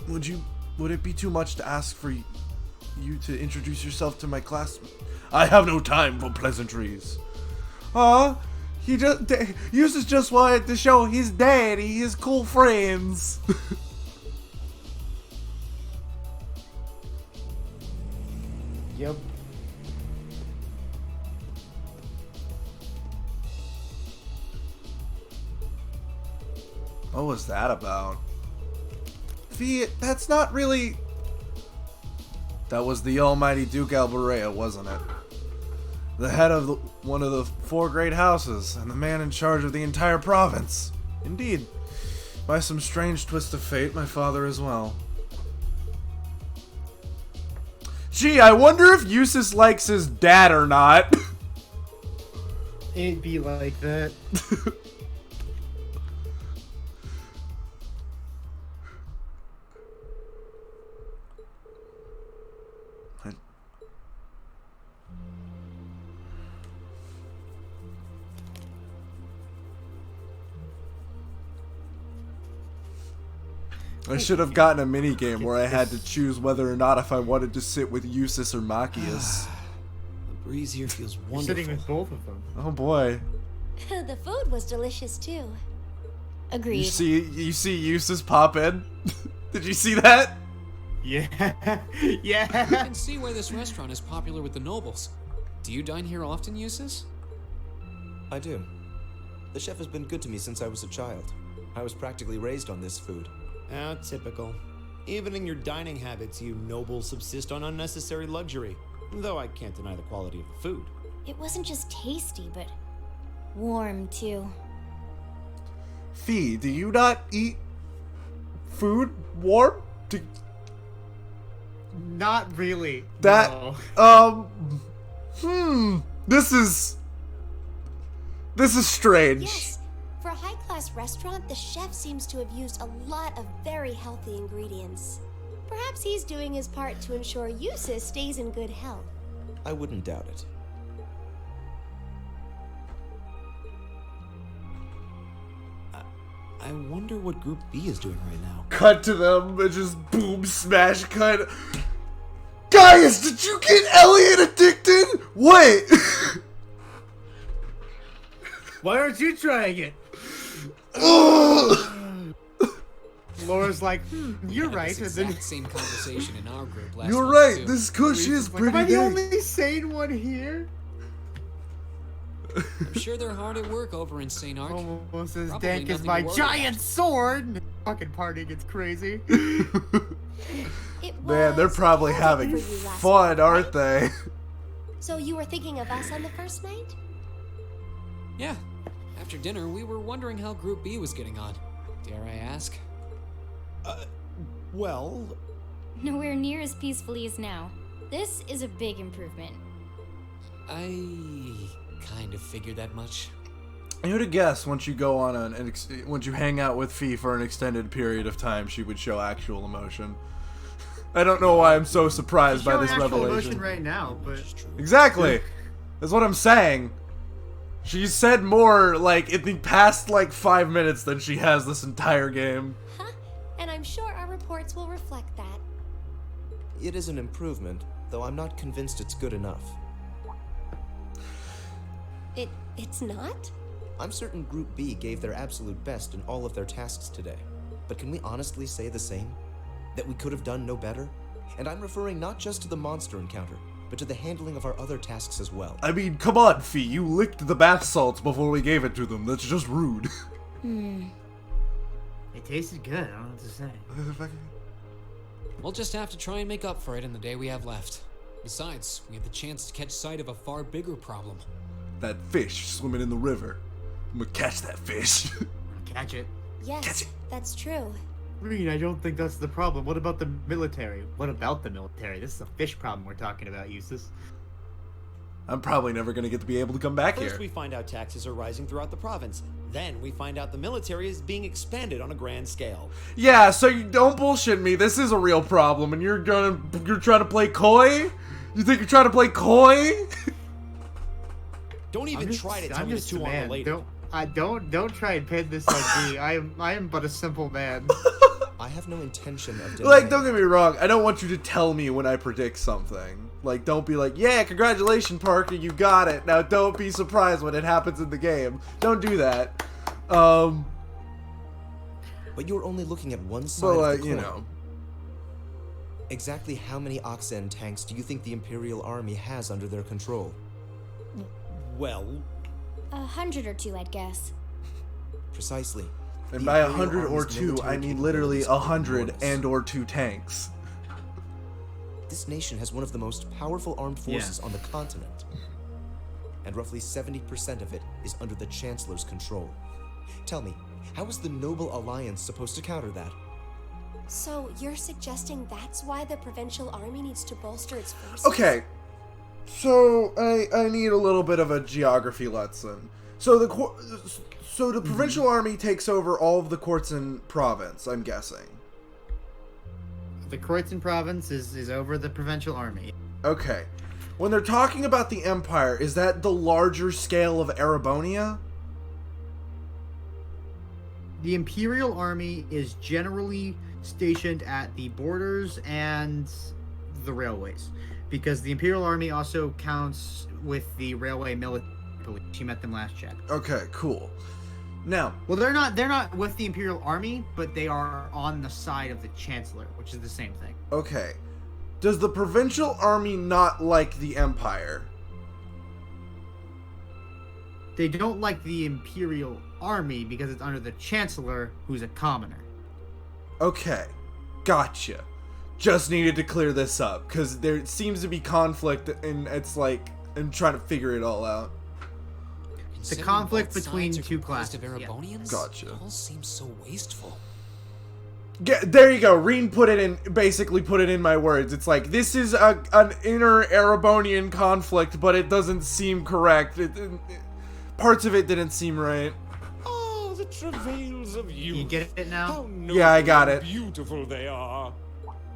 B: Would it be too much to ask for you to introduce yourself to my classmate? I have no time for pleasantries. Jusis just wanted to show his daddy his cool friends.
A: Yep.
B: What was that about? That's not really... That was the almighty Duke Albarea, wasn't it? The head of one of the 4 great houses, and the man in charge of the entire province. Indeed. By some strange twist of fate, my father as well. Gee, I wonder if Jusis likes his dad or not.
A: It'd be like that.
B: I should have gotten a mini game where I had to choose whether or not if I wanted to sit with Jusis or Machias.
D: The breeze here feels wonderful.
A: Sitting with both of them.
B: Oh boy.
E: The food was delicious too.
C: Agreed.
B: You see Jusis pop in? Did you see that?
A: Yeah.
F: I
A: Yeah.
F: can see why this restaurant is popular with the nobles. Do you dine here often, Jusis?
H: I do. The chef has been good to me since I was a child. I was practically raised on this food.
D: Ah, typical. Even in your dining habits, you nobles subsist on unnecessary luxury. Though I can't deny the quality of the food.
C: It wasn't just tasty, but warm too.
B: Fee, do you not eat food warm?
A: Not really.
B: That
A: No.
B: This is strange.
E: Yes. For a high-class restaurant, the chef seems to have used a lot of very healthy ingredients. Perhaps he's doing his part to ensure Jusis stays in good health.
H: I wouldn't doubt it.
D: I wonder what Group B is doing right now.
B: Cut to them and just boom, smash, cut. Guys, did you get Elliot addicted? Wait.
A: Why aren't you trying it? Laura's like, you're
F: Had
A: right.
F: this
A: And then
F: exact same conversation in our group last
B: You're
F: month,
B: right.
F: too.
B: This kush is
A: like, am
B: pretty
A: I the
B: big.
A: only sane one here?
F: I'm sure they're hard at work over in St. Ark.
A: Almost as
F: Probably
A: dank as
F: nothing
A: my
F: to worry
A: giant sword. The fucking party gets crazy.
E: It
B: Man, they're
E: was
B: probably
E: pleasant
B: having
E: for you last
B: fun,
E: night,
B: aren't
E: right?
B: they?
E: So you were thinking of us on the first night?
F: Yeah. After dinner, we were wondering how Group B was getting on. Dare I ask?
D: Well,
C: Nowhere near as peacefully as now. This is a big improvement.
F: I kind of figured that much.
B: Who'd have guessed once you go on once you hang out with Fee for an extended period of time, she would show actual emotion. I don't know why I'm so surprised by
A: Showing
B: this
A: actual
B: revelation.
A: emotion right now, but
B: Exactly. That's what I'm saying. She said more like in the past 5 minutes than she has this entire game.
E: Huh? And I'm sure our reports will reflect that.
H: It is an improvement, though I'm not convinced it's good enough.
E: It's not?
H: I'm certain Group B gave their absolute best in all of their tasks today. But can we honestly say the same? That we could have done no better? And I'm referring not just to the monster encounter, but to the handling of our other tasks as well.
B: I mean, come on, Fee, you licked the bath salts before we gave it to them. That's just rude.
A: It tasted good. I don't know what to say.
I: We'll just have to try and make up for it in the day we have left. Besides, we have the chance to catch sight of a far bigger problem.
B: That fish swimming in the river. I'm gonna catch that fish.
A: Catch it.
E: Yes, that's true.
A: Reed, I don't think that's the problem. What about the military? What about the military? This is a fish problem we're talking about, Jusis.
B: I'm probably never gonna get to be able to come back
D: First,
B: here.
D: we find out taxes are rising throughout the province. Then we find out the military is being expanded on a grand scale.
B: Yeah, so you don't bullshit me. This is a real problem, and you're trying to play coy? You think you're trying to play coy?
D: Don't even try to tell me the two aren't related.
A: Don't try and pin this on me. I am but a simple man.
H: I have no intention of
B: Like, don't get me wrong. I don't want you to tell me when I predict something. Like, don't be like, yeah, congratulations, Parker, you got it. Now, don't be surprised when it happens in the game. Don't do that.
H: But you're only looking at one side of the coin.
B: you know.
H: Exactly how many Oxen tanks do you think the Imperial Army has under their control?
D: Well,
C: 100 or 2, I'd guess.
H: Precisely.
B: And
H: The
B: by
H: Imperial
B: 100 or
H: Army's
B: 2,
H: military
B: I mean literally
H: capabilities are
B: 100
H: enormous.
B: and or 2 tanks.
H: This nation has one of the most powerful armed forces on the continent. And roughly 70% of it is under the Chancellor's control. Tell me, how is the Noble Alliance supposed to counter that?
E: So you're suggesting that's why the provincial army needs to bolster its forces?
B: Okay, so I need a little bit of a geography lesson. So the provincial army takes over all of the Quartzen province, I'm guessing.
A: The Kreuzern province is over the provincial army.
B: Okay. When they're talking about the Empire, is that the larger scale of Erebonia?
A: The Imperial Army is generally stationed at the borders and the railways, because the Imperial Army also counts with the railway military police. You met them last chapter.
B: Okay, cool. Now,
A: Well, they're not with the Imperial Army, but they are on the side of the Chancellor, which is the same thing.
B: okay. Does the provincial army not like the Empire?
A: They don't like the Imperial Army because it's under the Chancellor, who's a commoner.
B: Okay, gotcha. Just needed to clear this up, because there seems to be conflict, and it's like, I'm trying to figure it all out.
I: Considering
A: conflict
I: both
A: between
I: sides are
A: two
I: composed of
A: classes, yeah.
I: Erebonians,
B: Gotcha.
I: It all seems so wasteful.
B: There you go. Reen basically put it in my words. It's like, this is an inner Erebonian conflict, but it doesn't seem correct. Parts of it didn't seem right.
J: Oh, the travails of youth.
A: You get it now?
J: How noble
B: Yeah, I got
J: and
B: it.
J: beautiful they are.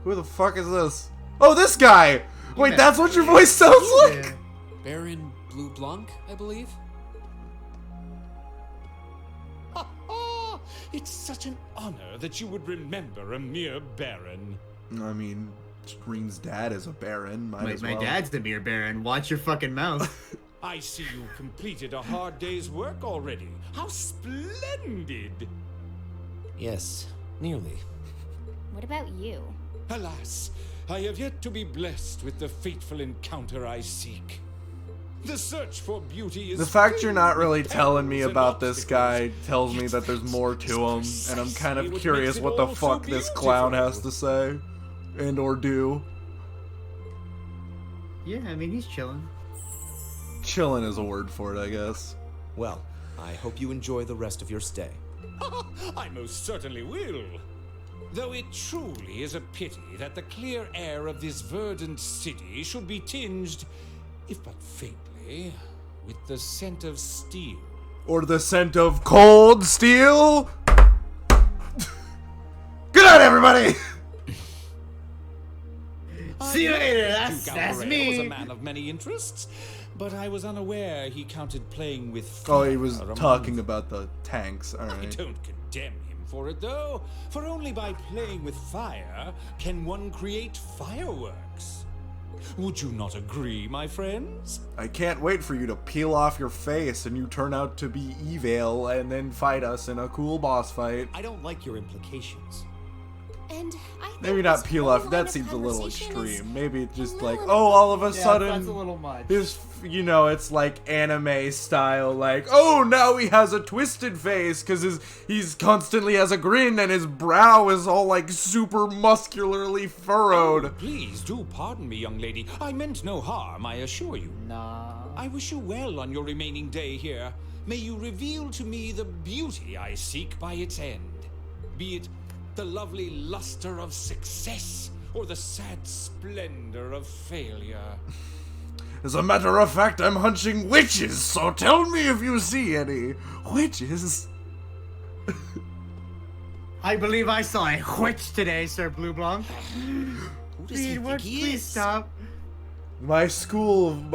B: Who the fuck is this? Oh, this guy! Wait,
A: met
B: that's what your voice sounds like?
A: Yeah.
I: Baron Blue Blanc, I believe?
J: It's such an honor that you would remember a mere baron.
B: I mean, Reen's dad is a baron. Might as
A: My
B: well.
A: dad's the mere baron. Watch your fucking mouth.
J: I see you completed a hard day's work already. How splendid!
D: yes, nearly.
C: What about you?
J: Alas, I have yet to be blessed with the fateful encounter I seek. The search for beauty is
B: The fact you're not
J: filled
B: really
J: with
B: telling me
J: perils and
B: about this
J: obstacles.
B: guy tells me
J: Yet
B: that there's
J: that
B: more to him,
J: is
B: and I'm kind of
J: precisely what
B: curious
J: makes it
B: what the
J: all so
B: fuck this clown has
J: beautiful.
B: to say and or do.
A: Yeah, I mean, he's chilling.
B: Chillin' is a word for it, I guess.
H: Well, I hope you enjoy the rest of your stay.
J: I most certainly will. Though it truly is a pity that the clear air of this verdant city should be tinged, if but faintly, with the scent of steel.
B: Or the scent of cold steel. Good night, everybody.
A: See you later.
J: Duke
A: That's
J: Albarea was a
A: me.
J: man of many interests, but I was unaware he counted playing with
B: Oh,
J: fire
B: he was
J: among
B: talking
J: them.
B: about the tanks. All
J: I
B: right.
J: don't condemn him for it, though, for only by playing with fire can one create fireworks. Would you not agree, my friends?
B: I can't wait for you to peel off your face and you turn out to be evil and then fight us in a cool boss fight.
D: I don't like your implications.
E: And I think
B: Maybe not
E: this
B: peel
E: whole
B: off.
E: line
B: That
E: of
B: seems a little
E: conversation is
B: extreme. Maybe just
E: little
B: like,
E: inappropriate.
B: oh, all of a
A: Yeah,
B: sudden,
A: that's a little much.
B: his, you know, it's like anime style. Like, oh, now he has a twisted face because he's constantly has a grin and his brow is all like super muscularly furrowed.
J: Please do pardon me, young lady. I meant no harm, I assure you.
A: Nah.
J: I wish you well on your remaining day here. May you reveal to me the beauty I seek by its end. Be it the lovely luster of success or the sad splendor of failure.
B: As a matter of fact, I'm hunting witches, so tell me if you see any witches.
A: I believe I saw a witch today, Sir Blue Blanc.
D: Who does he think he
A: Please
D: is?
A: stop.
B: My scorn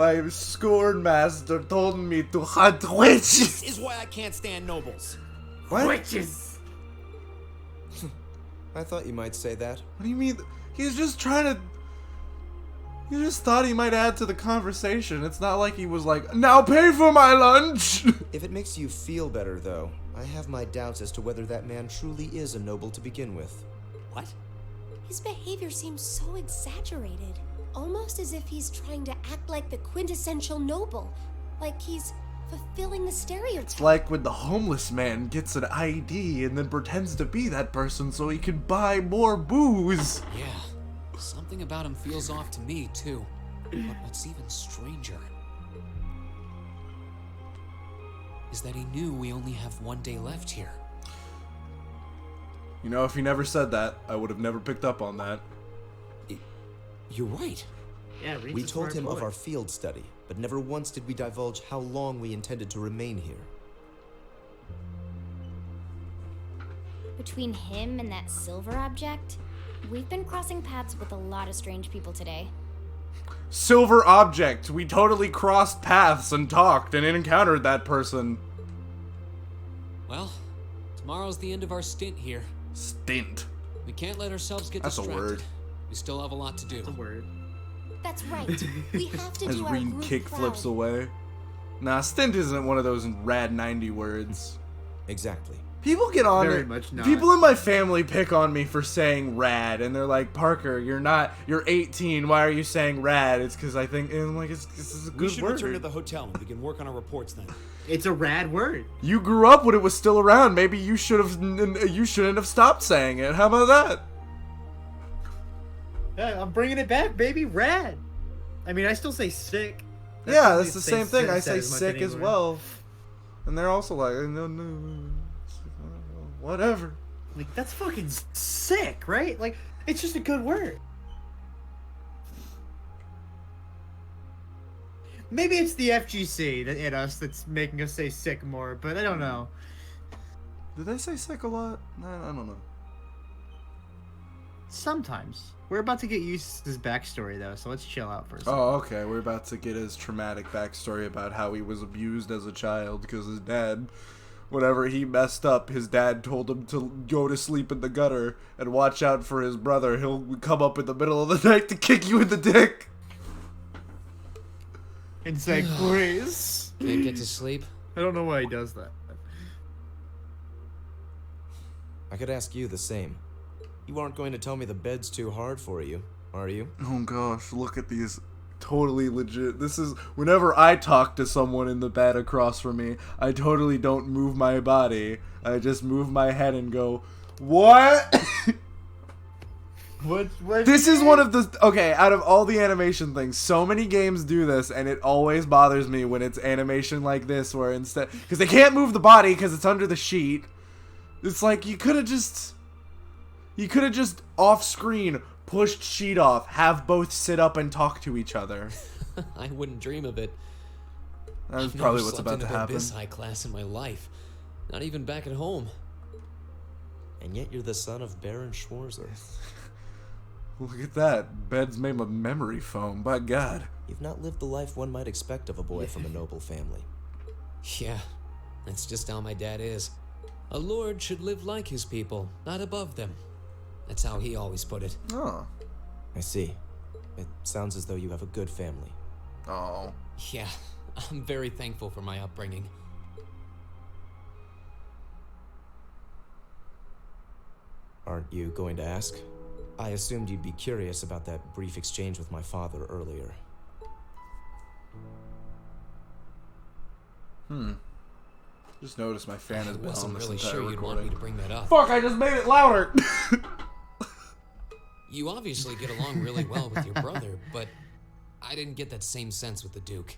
B: master told me to hunt witches.
D: This is why I can't stand nobles.
B: What?
A: Witches.
H: I thought you might say that.
B: What do you mean? He's just trying to... You just thought he might add to the conversation. It's not like he was like, now pay for my lunch!
H: If it makes you feel better, though, I have my doubts as to whether that man truly is a noble to begin with.
D: What?
E: His behavior seems so exaggerated. Almost as if he's trying to act like the quintessential noble. Like he's fulfilling the stereotype.
B: It's like when the homeless man gets an ID and then pretends to be that person so he can buy more booze.
I: Yeah, something about him feels off to me, too. But what's even stranger is that he knew we only have one day left here.
B: You know, if he never said that, I would have never picked up on that.
D: You're right.
A: Yeah, Reed's
H: We
A: a
H: told
A: smart
H: him
A: boy.
H: of our field study, but never once did we divulge how long we intended to remain here.
C: Between him and that silver object, we've been crossing paths with a lot of strange people today.
B: Silver object! We totally crossed paths and talked and encountered that person.
I: Well, tomorrow's the end of our stint here.
B: Stint.
I: We can't let ourselves get
B: That's a
I: distracted.
B: word.
I: We still have a lot to do.
A: That's a word.
E: That's right. We have to
B: As
E: do our
B: Reed
E: group
B: kick
E: proud.
B: flips away. Nah, stint isn't one of those rad 90 words.
H: Exactly.
B: People get on
A: Very
B: it.
A: much not.
B: People in my family pick on me for saying rad, and they're like, Parker, you're 18, why are you saying rad? It's because I think, and I'm like, this is a
D: We
B: good
D: should
B: word.
D: return to the hotel and begin work on our reports then.
A: It's a rad word.
B: You grew up when it was still around. Maybe you shouldn't have stopped saying it. How about that?
A: Yeah, I'm bringing it back, baby. Rad. I mean, I still say sick.
B: Yeah,
A: what
B: that's
A: we
B: the same thing. I say
A: as much
B: sick as
A: anymore.
B: well. And they're also like, no, whatever.
A: Like, that's fucking sick, right? Like, it's just a good word. Maybe it's the FGC in us that's making us say sick more, but I don't know.
B: Did they say sick a lot? I don't know.
A: Sometimes. We're about to get used to his backstory, though, so let's chill out for a second.
B: Oh, okay. We're about to get his traumatic backstory about how he was abused as a child because his dad, whenever he messed up, his dad told him to go to sleep in the gutter and watch out for his brother. He'll come up in the middle of the night to kick you in the dick.
A: And say, please.
I: Can't get to sleep?
A: I don't know why he does that.
H: I could ask you the same. You aren't going to tell me the bed's too hard for you, are you?
B: Oh gosh, look at these. Totally legit. This is, whenever I talk to someone in the bed across from me, I totally don't move my body. I just move my head and go, what?
A: What?
B: This is one of the, okay, out of all the animation things, so many games do this, and it always bothers me when it's animation like this, where instead, because they can't move the body because it's under the sheet. It's like, you could have just off screen pushed sheet off, have both sit up and talk to each other.
I: I wouldn't dream of it.
B: That's
I: I've
B: probably
I: never
B: what's
I: slept
B: about
I: in
B: to
I: a bed
B: happen.
I: this high class in my life. Not even back at home.
H: And yet you're the son of Baron Schwarzer.
B: Look at that. Bed's made of memory foam, by God.
H: You've not lived the life one might expect of a boy from a noble family.
I: Yeah, that's just how my dad is. A lord should live like his people, not above them. That's how he always put it.
B: Oh.
H: I see. It sounds as though you have a good family.
B: Oh.
I: Yeah, I'm very thankful for my upbringing.
H: Aren't you going to ask? I assumed you'd be curious about that brief exchange with my father earlier.
B: Just noticed my fan is
I: I wasn't
B: blown this
I: really
B: entire
I: sure you'd want
B: recording.
I: me to bring that up.
B: Fuck, I just made it louder!
I: You obviously get along really well with your brother, but I didn't get that same sense with the Duke.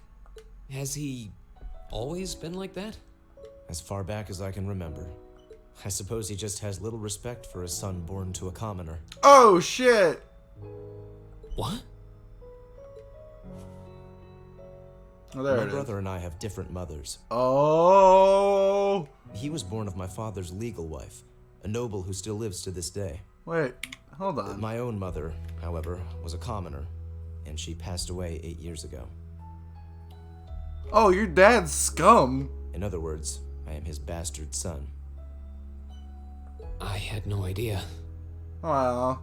I: Has he always been like that?
H: As far back as I can remember. I suppose he just has little respect for a son born to a commoner.
B: Oh, shit!
I: What?
B: Oh, there
H: My
B: it is.
H: brother and I have different mothers.
B: Oh!
H: He was born of my father's legal wife, a noble who still lives to this day.
B: Wait, hold on.
H: My own mother, however, was a commoner, and she passed away 8 years ago.
B: Oh, your dad's scum.
H: In other words, I am his bastard son.
I: I had no idea.
B: Wow.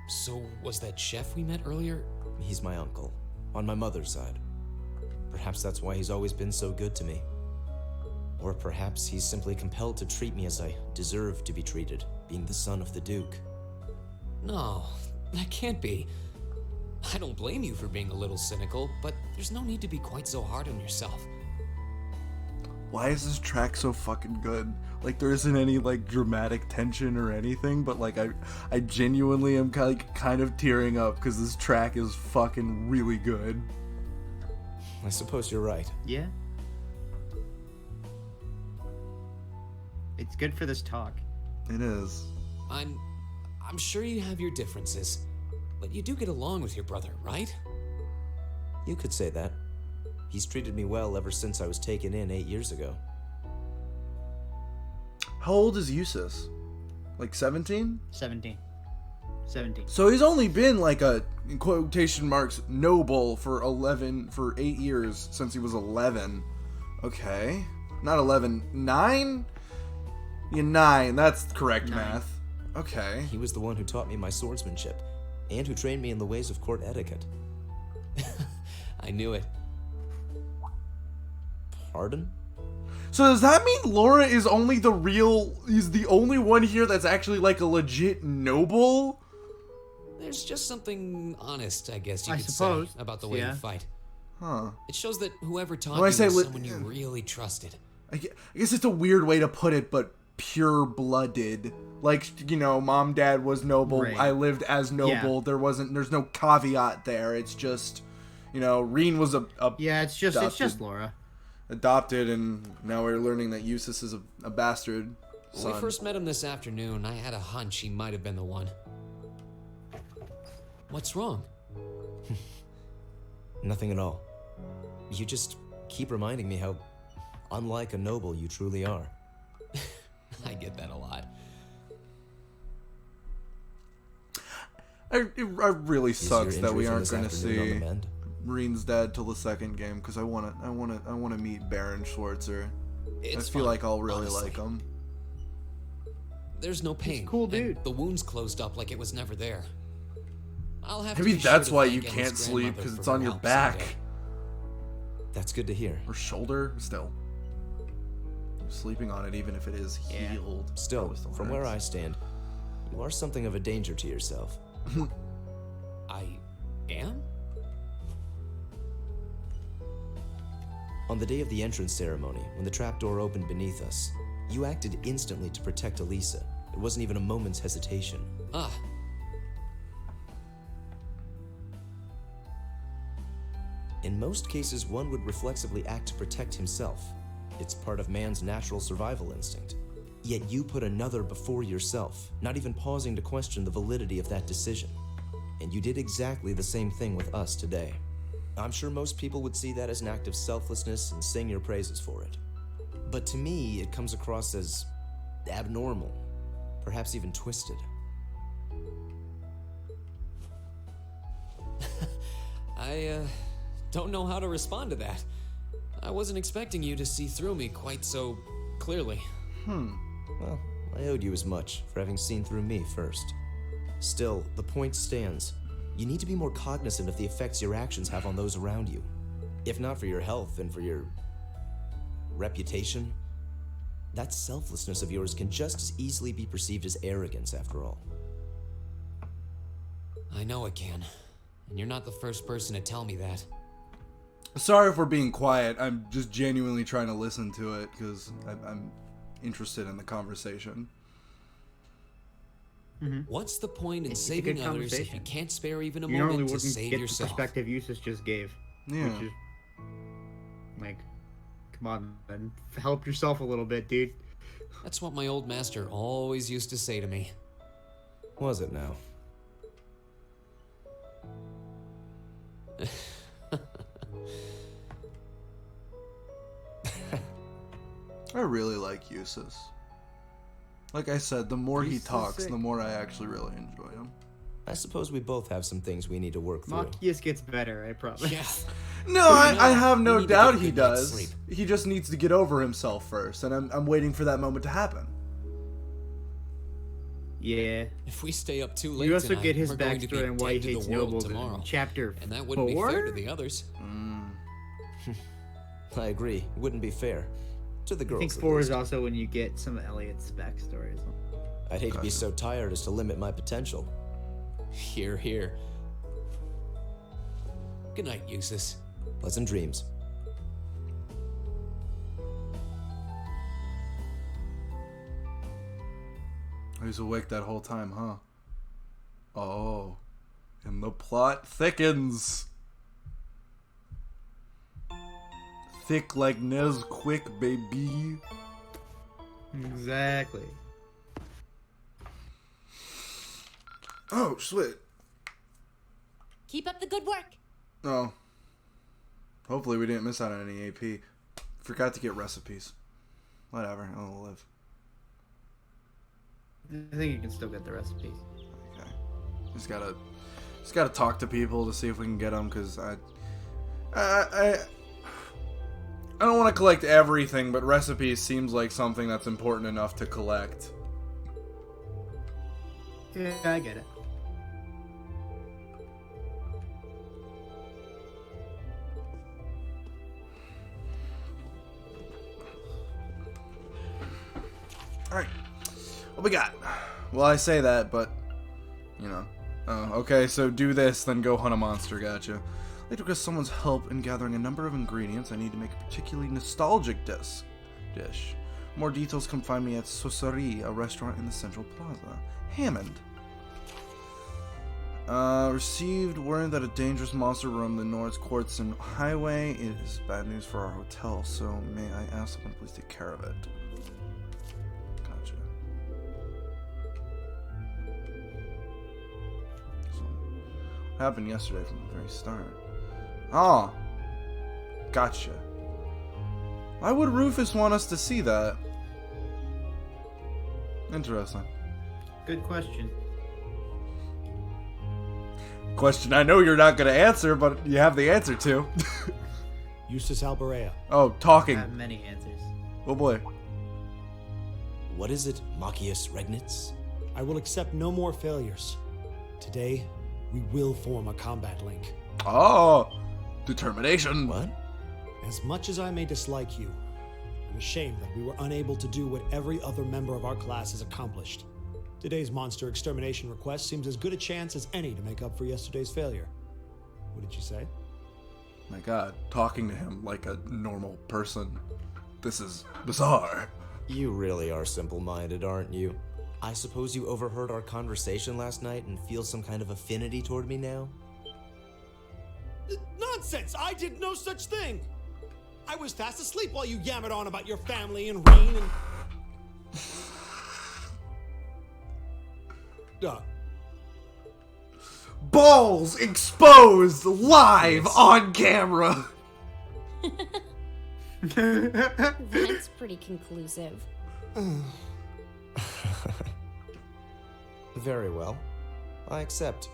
I: So, was that chef we met earlier?
H: He's my uncle, on my mother's side. Perhaps that's why he's always been so good to me. Or perhaps he's simply compelled to treat me as I deserve to be treated, being the son of the Duke.
I: No, that can't be. I don't blame you for being a little cynical, but there's no need to be quite so hard on yourself.
B: Why is this track so fucking good? Like, there isn't any, like, dramatic tension or anything, but, like, I genuinely am, like, kind of tearing up because this track is fucking really good.
H: I suppose you're right.
A: Yeah. It's good for this talk.
B: It is.
I: I'm sure you have your differences, but you do get along with your brother, right?
H: You could say that. He's treated me well ever since I was taken in 8 years ago.
B: How old is Jusis? Like 17?
A: 17.
B: So he's only been like a, in quotation marks, noble for 8 years since he was 11. Okay. Not 11, 9? Yeah, 9. That's correct
A: 9.
B: math. Okay.
H: He was the one who taught me my swordsmanship, and who trained me in the ways of court etiquette.
I: I knew it.
H: Pardon?
B: So does that mean Laura is the only one here that's actually like a legit noble?
I: There's just something honest, I guess you
A: I
I: could
A: suppose,
I: say, about the way
A: yeah.
I: you fight.
B: Huh.
I: It shows that whoever taught
B: When
I: you
B: I say
I: was someone you really trusted.
B: I guess it's a weird way to put it, but pure-blooded. Like, you know, mom, dad was noble.
A: Right.
B: I lived as noble.
A: Yeah.
B: There's no caveat there. It's just, you know, Reen was
A: Yeah, it's just Laura.
B: adopted, and now we're learning that Jusis is a bastard
I: When
B: son.
I: we first met him this afternoon, I had a hunch he might have been the one. What's wrong?
H: Nothing at all. You just keep reminding me how unlike a noble you truly are.
I: I get that a lot.
B: It really sucks
H: Is your
B: that we
H: injury from
B: aren't
H: this
B: going to
H: afternoon on
B: see
H: the mend?
B: Reen's dad till the second game, because I want to meet Baron Schwarzer.
I: It's
B: I feel
I: fine,
B: like I'll really
I: honestly.
B: like him.
I: There's no pain.
A: cool
I: and
A: dude.
I: the wound's closed up like it was never there. I'll have
B: Maybe
I: to be sure
B: that's
I: to
B: why
I: thank
B: you
I: Ellen's
B: can't sleep,
I: grandmother
B: because
I: for
B: it's
I: her
B: on your
I: help
B: back
I: someday.
H: That's good to hear.
B: or shoulder. Still, I'm sleeping on it, even if it is
A: Yeah.
B: healed.
H: Still,
B: Probably still
H: from where I
B: hurts.
H: stand, you are something of a danger to yourself.
I: I am?
H: On the day of the entrance ceremony, when the trapdoor opened beneath us, you acted instantly to protect Elisa. It wasn't even a moment's hesitation.
I: Ah,
H: In most cases, one would reflexively act to protect himself. It's part of man's natural survival instinct. Yet you put another before yourself, not even pausing to question the validity of that decision. And you did exactly the same thing with us today. I'm sure most people would see that as an act of selflessness and sing your praises for it. But to me, it comes across as abnormal, perhaps even twisted.
I: I don't know how to respond to that. I wasn't expecting you to see through me quite so clearly.
H: Well, I owed you as much for having seen through me first. Still, the point stands. You need to be more cognizant of the effects your actions have on those around you. If not for your health and for your reputation, That selflessness of yours can just as easily be perceived as arrogance, after all.
I: I know it can. And you're not the first person to tell me that.
B: Sorry if we're being quiet. I'm just genuinely trying to listen to it because I'm interested in the conversation.
I: What's the point in
A: It's a
I: saving
A: good
I: others if you
A: conversation.
I: can't spare even a
A: You normally
I: moment to
A: wouldn't
I: save
A: get
I: yourself?
A: the perspective Jusis just gave.
B: Yeah.
A: Which is, like, come on, man. Help yourself a little bit, dude.
I: That's what my old master always used to say to me.
H: Was it now?
B: I really like Jusis. Like I said, the more he
A: He's so
B: talks,
A: sick.
B: the more I actually really enjoy him.
H: I suppose we both have some things we need to work through.
A: Machias gets better, I promise.
I: Yeah.
B: No, I have
I: we
B: no
I: need to
B: doubt
I: get a
B: he
I: good night's
B: does.
I: sleep.
B: He just needs to get over himself first, and I'm waiting for that moment to happen.
A: Yeah.
I: If we stay up too late
A: You also
I: tonight,
A: get his
I: we're going to be
A: backstory on why he
I: dead to
A: hates
I: the world
A: nobles
I: tomorrow.
A: in chapter
I: And that wouldn't be fair
A: 4?
I: to the others.
H: I agree. It wouldn't be fair. To the
A: I
H: girls,
A: think
H: at
A: 4 is
H: least.
A: also when you get some of Elliot's backstory.
H: I'd hate to be so tired as to limit my potential.
I: Here, here. Good night, Jusis.
H: Pleasant dreams.
B: He's awake that whole time, huh? Oh. And the plot thickens. Thick like Nesquik, baby.
A: Exactly.
B: Oh, sweet.
C: Keep up the good work.
B: Oh. Hopefully we didn't miss out on any AP. Forgot to get recipes. Whatever, I'll live.
A: I think you can still get the recipes.
B: Okay. Just gotta talk to people to see if we can get them, because I don't want to collect everything, but recipes seems like something that's important enough to collect.
A: Yeah, I get it.
B: Alright. What we got? Well, I say that, but, you know. Oh, okay, so do this, then go hunt a monster, gotcha. I'd like to request someone's help in gathering a number of ingredients I need to make a particularly nostalgic dish. More details come find me at Sosari, a restaurant in the Central Plaza. Hammond. Received word that a dangerous monster roamed the North Courts and Highway. It is bad news for our hotel, so may I ask someone to please take care of it. Gotcha. So, what happened yesterday from the very start? Oh. Gotcha. Why would Rufus want us to see that? Interesting.
A: Good question.
B: Question I know you're not going to answer, but you have the answer to.
D: Jusis Albarea.
B: Oh, talking.
A: I have many answers.
B: Oh boy.
H: What is it, Machias Regnitz?
D: I will accept no more failures. Today, we will form a combat link.
B: Oh, determination.
H: What?
D: As much as I may dislike you, I'm ashamed that we were unable to do what every other member of our class has accomplished. Today's monster extermination request seems as good a chance as any to make up for yesterday's failure. What did you say?
B: My God, talking to him like a normal person. This is bizarre.
H: You really are simple-minded, aren't you? I suppose you overheard our conversation last night and feel some kind of affinity toward me now?
D: Nonsense! I did no such thing! I was fast asleep while you yammered on about your family and Reen and...
B: Balls exposed live on camera.
C: That's pretty conclusive.
H: Very well. I accept.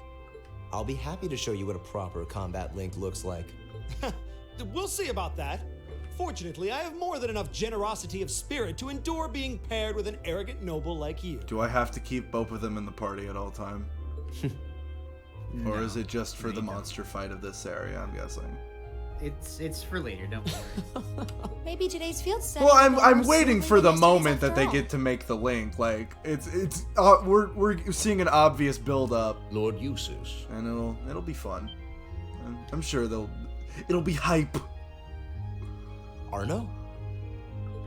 H: I'll be happy to show you what a proper combat link looks like.
D: We'll see about that. Fortunately, I have more than enough generosity of spirit to endure being paired with an arrogant noble like you.
B: Do I have to keep both of them in the party at all time? Or is it just for the monster fight of this area, I'm guessing?
A: It's for later. Don't worry.
E: Maybe today's field study.
B: Well,
E: will go
B: I'm
E: more
B: waiting
E: smoothly
B: for the
E: than
B: moment
E: yesterday's
B: that they
E: after all.
B: get to make the link. Like we're seeing an obvious build up,
K: Lord Jusis.
B: and it'll be fun. I'm sure it'll be hype.
H: Arno?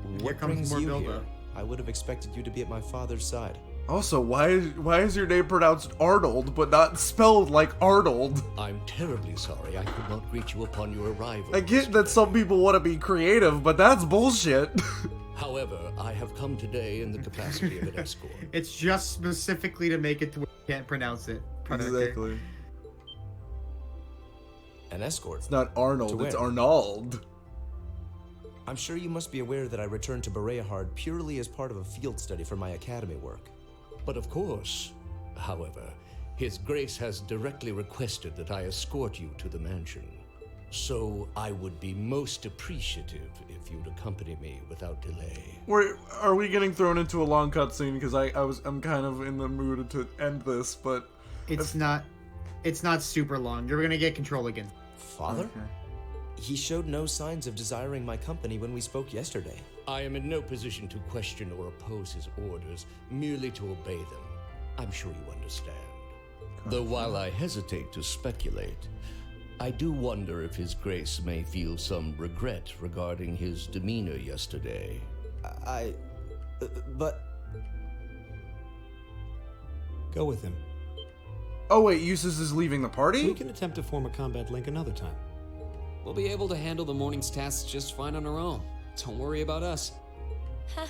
A: Here
H: What
A: comes
H: brings
A: more
H: you
A: build
H: here?
A: up.
H: I would have expected you to be at my father's side.
B: Also, why is your name pronounced Arnold but not spelled like Arnold?
K: I'm terribly sorry I could not greet you upon your arrival.
B: I get that some people want to be creative, but that's bullshit.
K: However, I have come today in the capacity of an escort.
A: It's just specifically to make it to where you can't pronounce it.
B: Exactly.
H: An escort?
B: It's not Arnold,
H: To
B: it's
H: where?
B: Arnold.
H: I'm sure you must be aware that I returned to Bereahard purely as part of a field study for my academy work.
K: But of course, however, His Grace has directly requested that I escort you to the mansion. So I would be most appreciative if you'd accompany me without delay.
B: Are we getting thrown into a long cutscene? Because I'm kind of in the mood to end this, but
A: It's not super long. You're gonna get control again.
H: Father?
B: Okay.
H: He showed no signs of desiring my company when we spoke yesterday.
K: I am in no position to question or oppose his orders, merely to obey them. I'm sure you understand. Though while I hesitate to speculate, I do wonder if His Grace may feel some regret regarding his demeanor yesterday.
H: But...
D: Go with him.
B: Oh wait, Jusis is leaving the
D: We
B: party?
D: can attempt to form a combat link another time.
F: We'll be able to handle the morning's tasks just fine on our own. Don't worry about us.
E: Huh.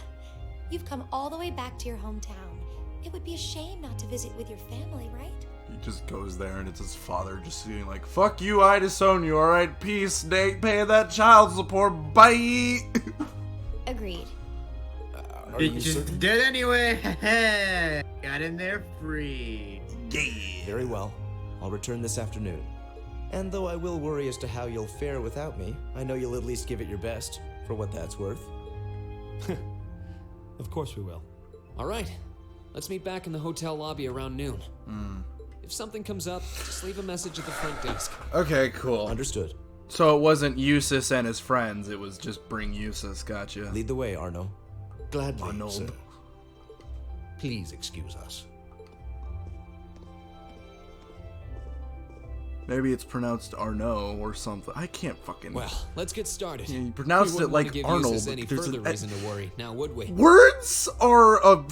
E: You've come all the way back to your hometown. It would be a shame not to visit with your family, right?
B: He just goes there and it's his father just being like, "Fuck you, I disown you, alright? Peace, Nate, pay that child support, bye!"
C: Agreed.
H: Are
A: You
H: you
A: just
H: certain?
A: did anyway. Got in there free.
H: Very well. I'll return this afternoon. And though I will worry as to how you'll fare without me, I know you'll at least give it your best, for what that's worth.
D: Of course we will.
F: All right, let's meet back in the hotel lobby around noon. If something comes up, just leave a message at the front desk.
B: Okay, cool.
H: Understood.
B: So it wasn't Jusis and his friends, it was just bring Jusis, gotcha.
H: Lead the way, Arno.
K: Gladly,
B: Arnold.
K: sir. Please excuse us.
B: Maybe it's pronounced Arno or something. I can't fucking...
F: Well, let's get started.
B: Yeah, you pronounced
F: We
B: it
F: wouldn't want
B: like
F: to give
B: Arnold.
F: Jusis any
B: There's
F: further
B: an-
F: reason to worry, now would we?
B: Words are a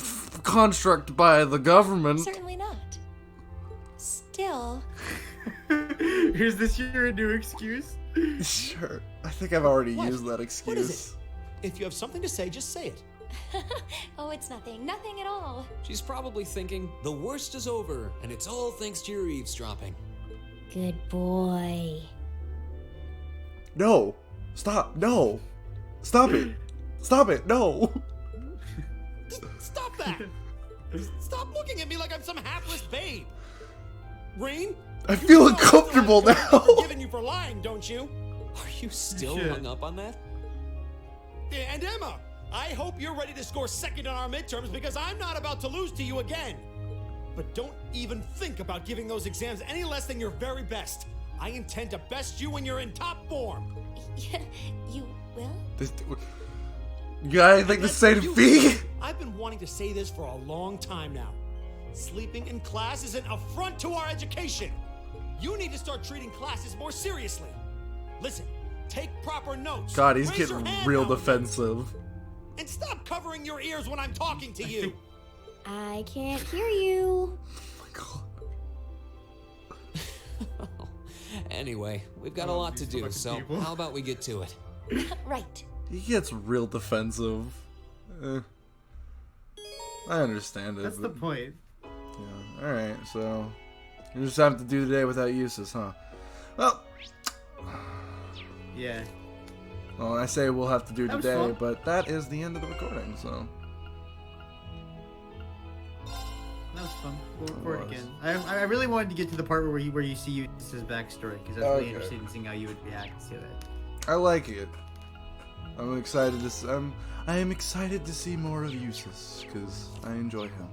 B: construct by the government.
E: Certainly not. Still,
A: Is this your new excuse?
B: Sure. I think I've already
D: What?
B: used that excuse.
D: What is it? If you have something to say, just say it.
E: oh, it's nothing. Nothing at all.
F: She's probably thinking, the worst is over, and it's all thanks to your eavesdropping.
C: Good boy.
B: No. Stop. No. Stop it. Stop it. No.
D: Stop that! Stop looking at me like I'm some hapless babe. Reen?
B: I
D: you
B: feel
D: know
B: uncomfortable
D: that I've
B: now.
D: forgiven you for lying, don't you?
F: Are you still
A: Shit.
F: hung up on that?
D: And Emma, I hope you're ready to score second on our midterms because I'm not about to lose to you again. But don't even think about giving those exams any less than your very best. I intend to best you when you're in top form.
E: You will?
B: You got anything to say to
D: You-
B: Fee?
D: I've been wanting to say this for a long time now. Sleeping in class is an affront to our education. You need to start treating classes more seriously. Listen, take proper notes.
B: God, he's
D: Raise your
B: getting
D: hand
B: real
D: now and then.
B: defensive.
D: And stop covering your ears when I'm talking to you.
C: I can't hear you.
F: Anyway, we've got a lot to
A: these
F: do,
A: fucking
F: so
A: people.
F: how about we get to it?
E: Right.
B: He gets real defensive. I understand it.
A: That's the
B: but-
A: point.
B: Yeah. Alright, so you just have to do the day without Jusis, huh? Well,
A: Yeah.
B: I say we'll have to do
A: That was
B: today,
A: fun.
B: but that is the end of the recording, so.
A: That was fun. We'll
B: It
A: record
B: was.
A: again. I really wanted to get to the part where you see Eustis's backstory because I was really
B: Okay.
A: interested in seeing how you would react to it.
B: I like it. I'm excited to I am excited to see more of Jusis because I enjoy him.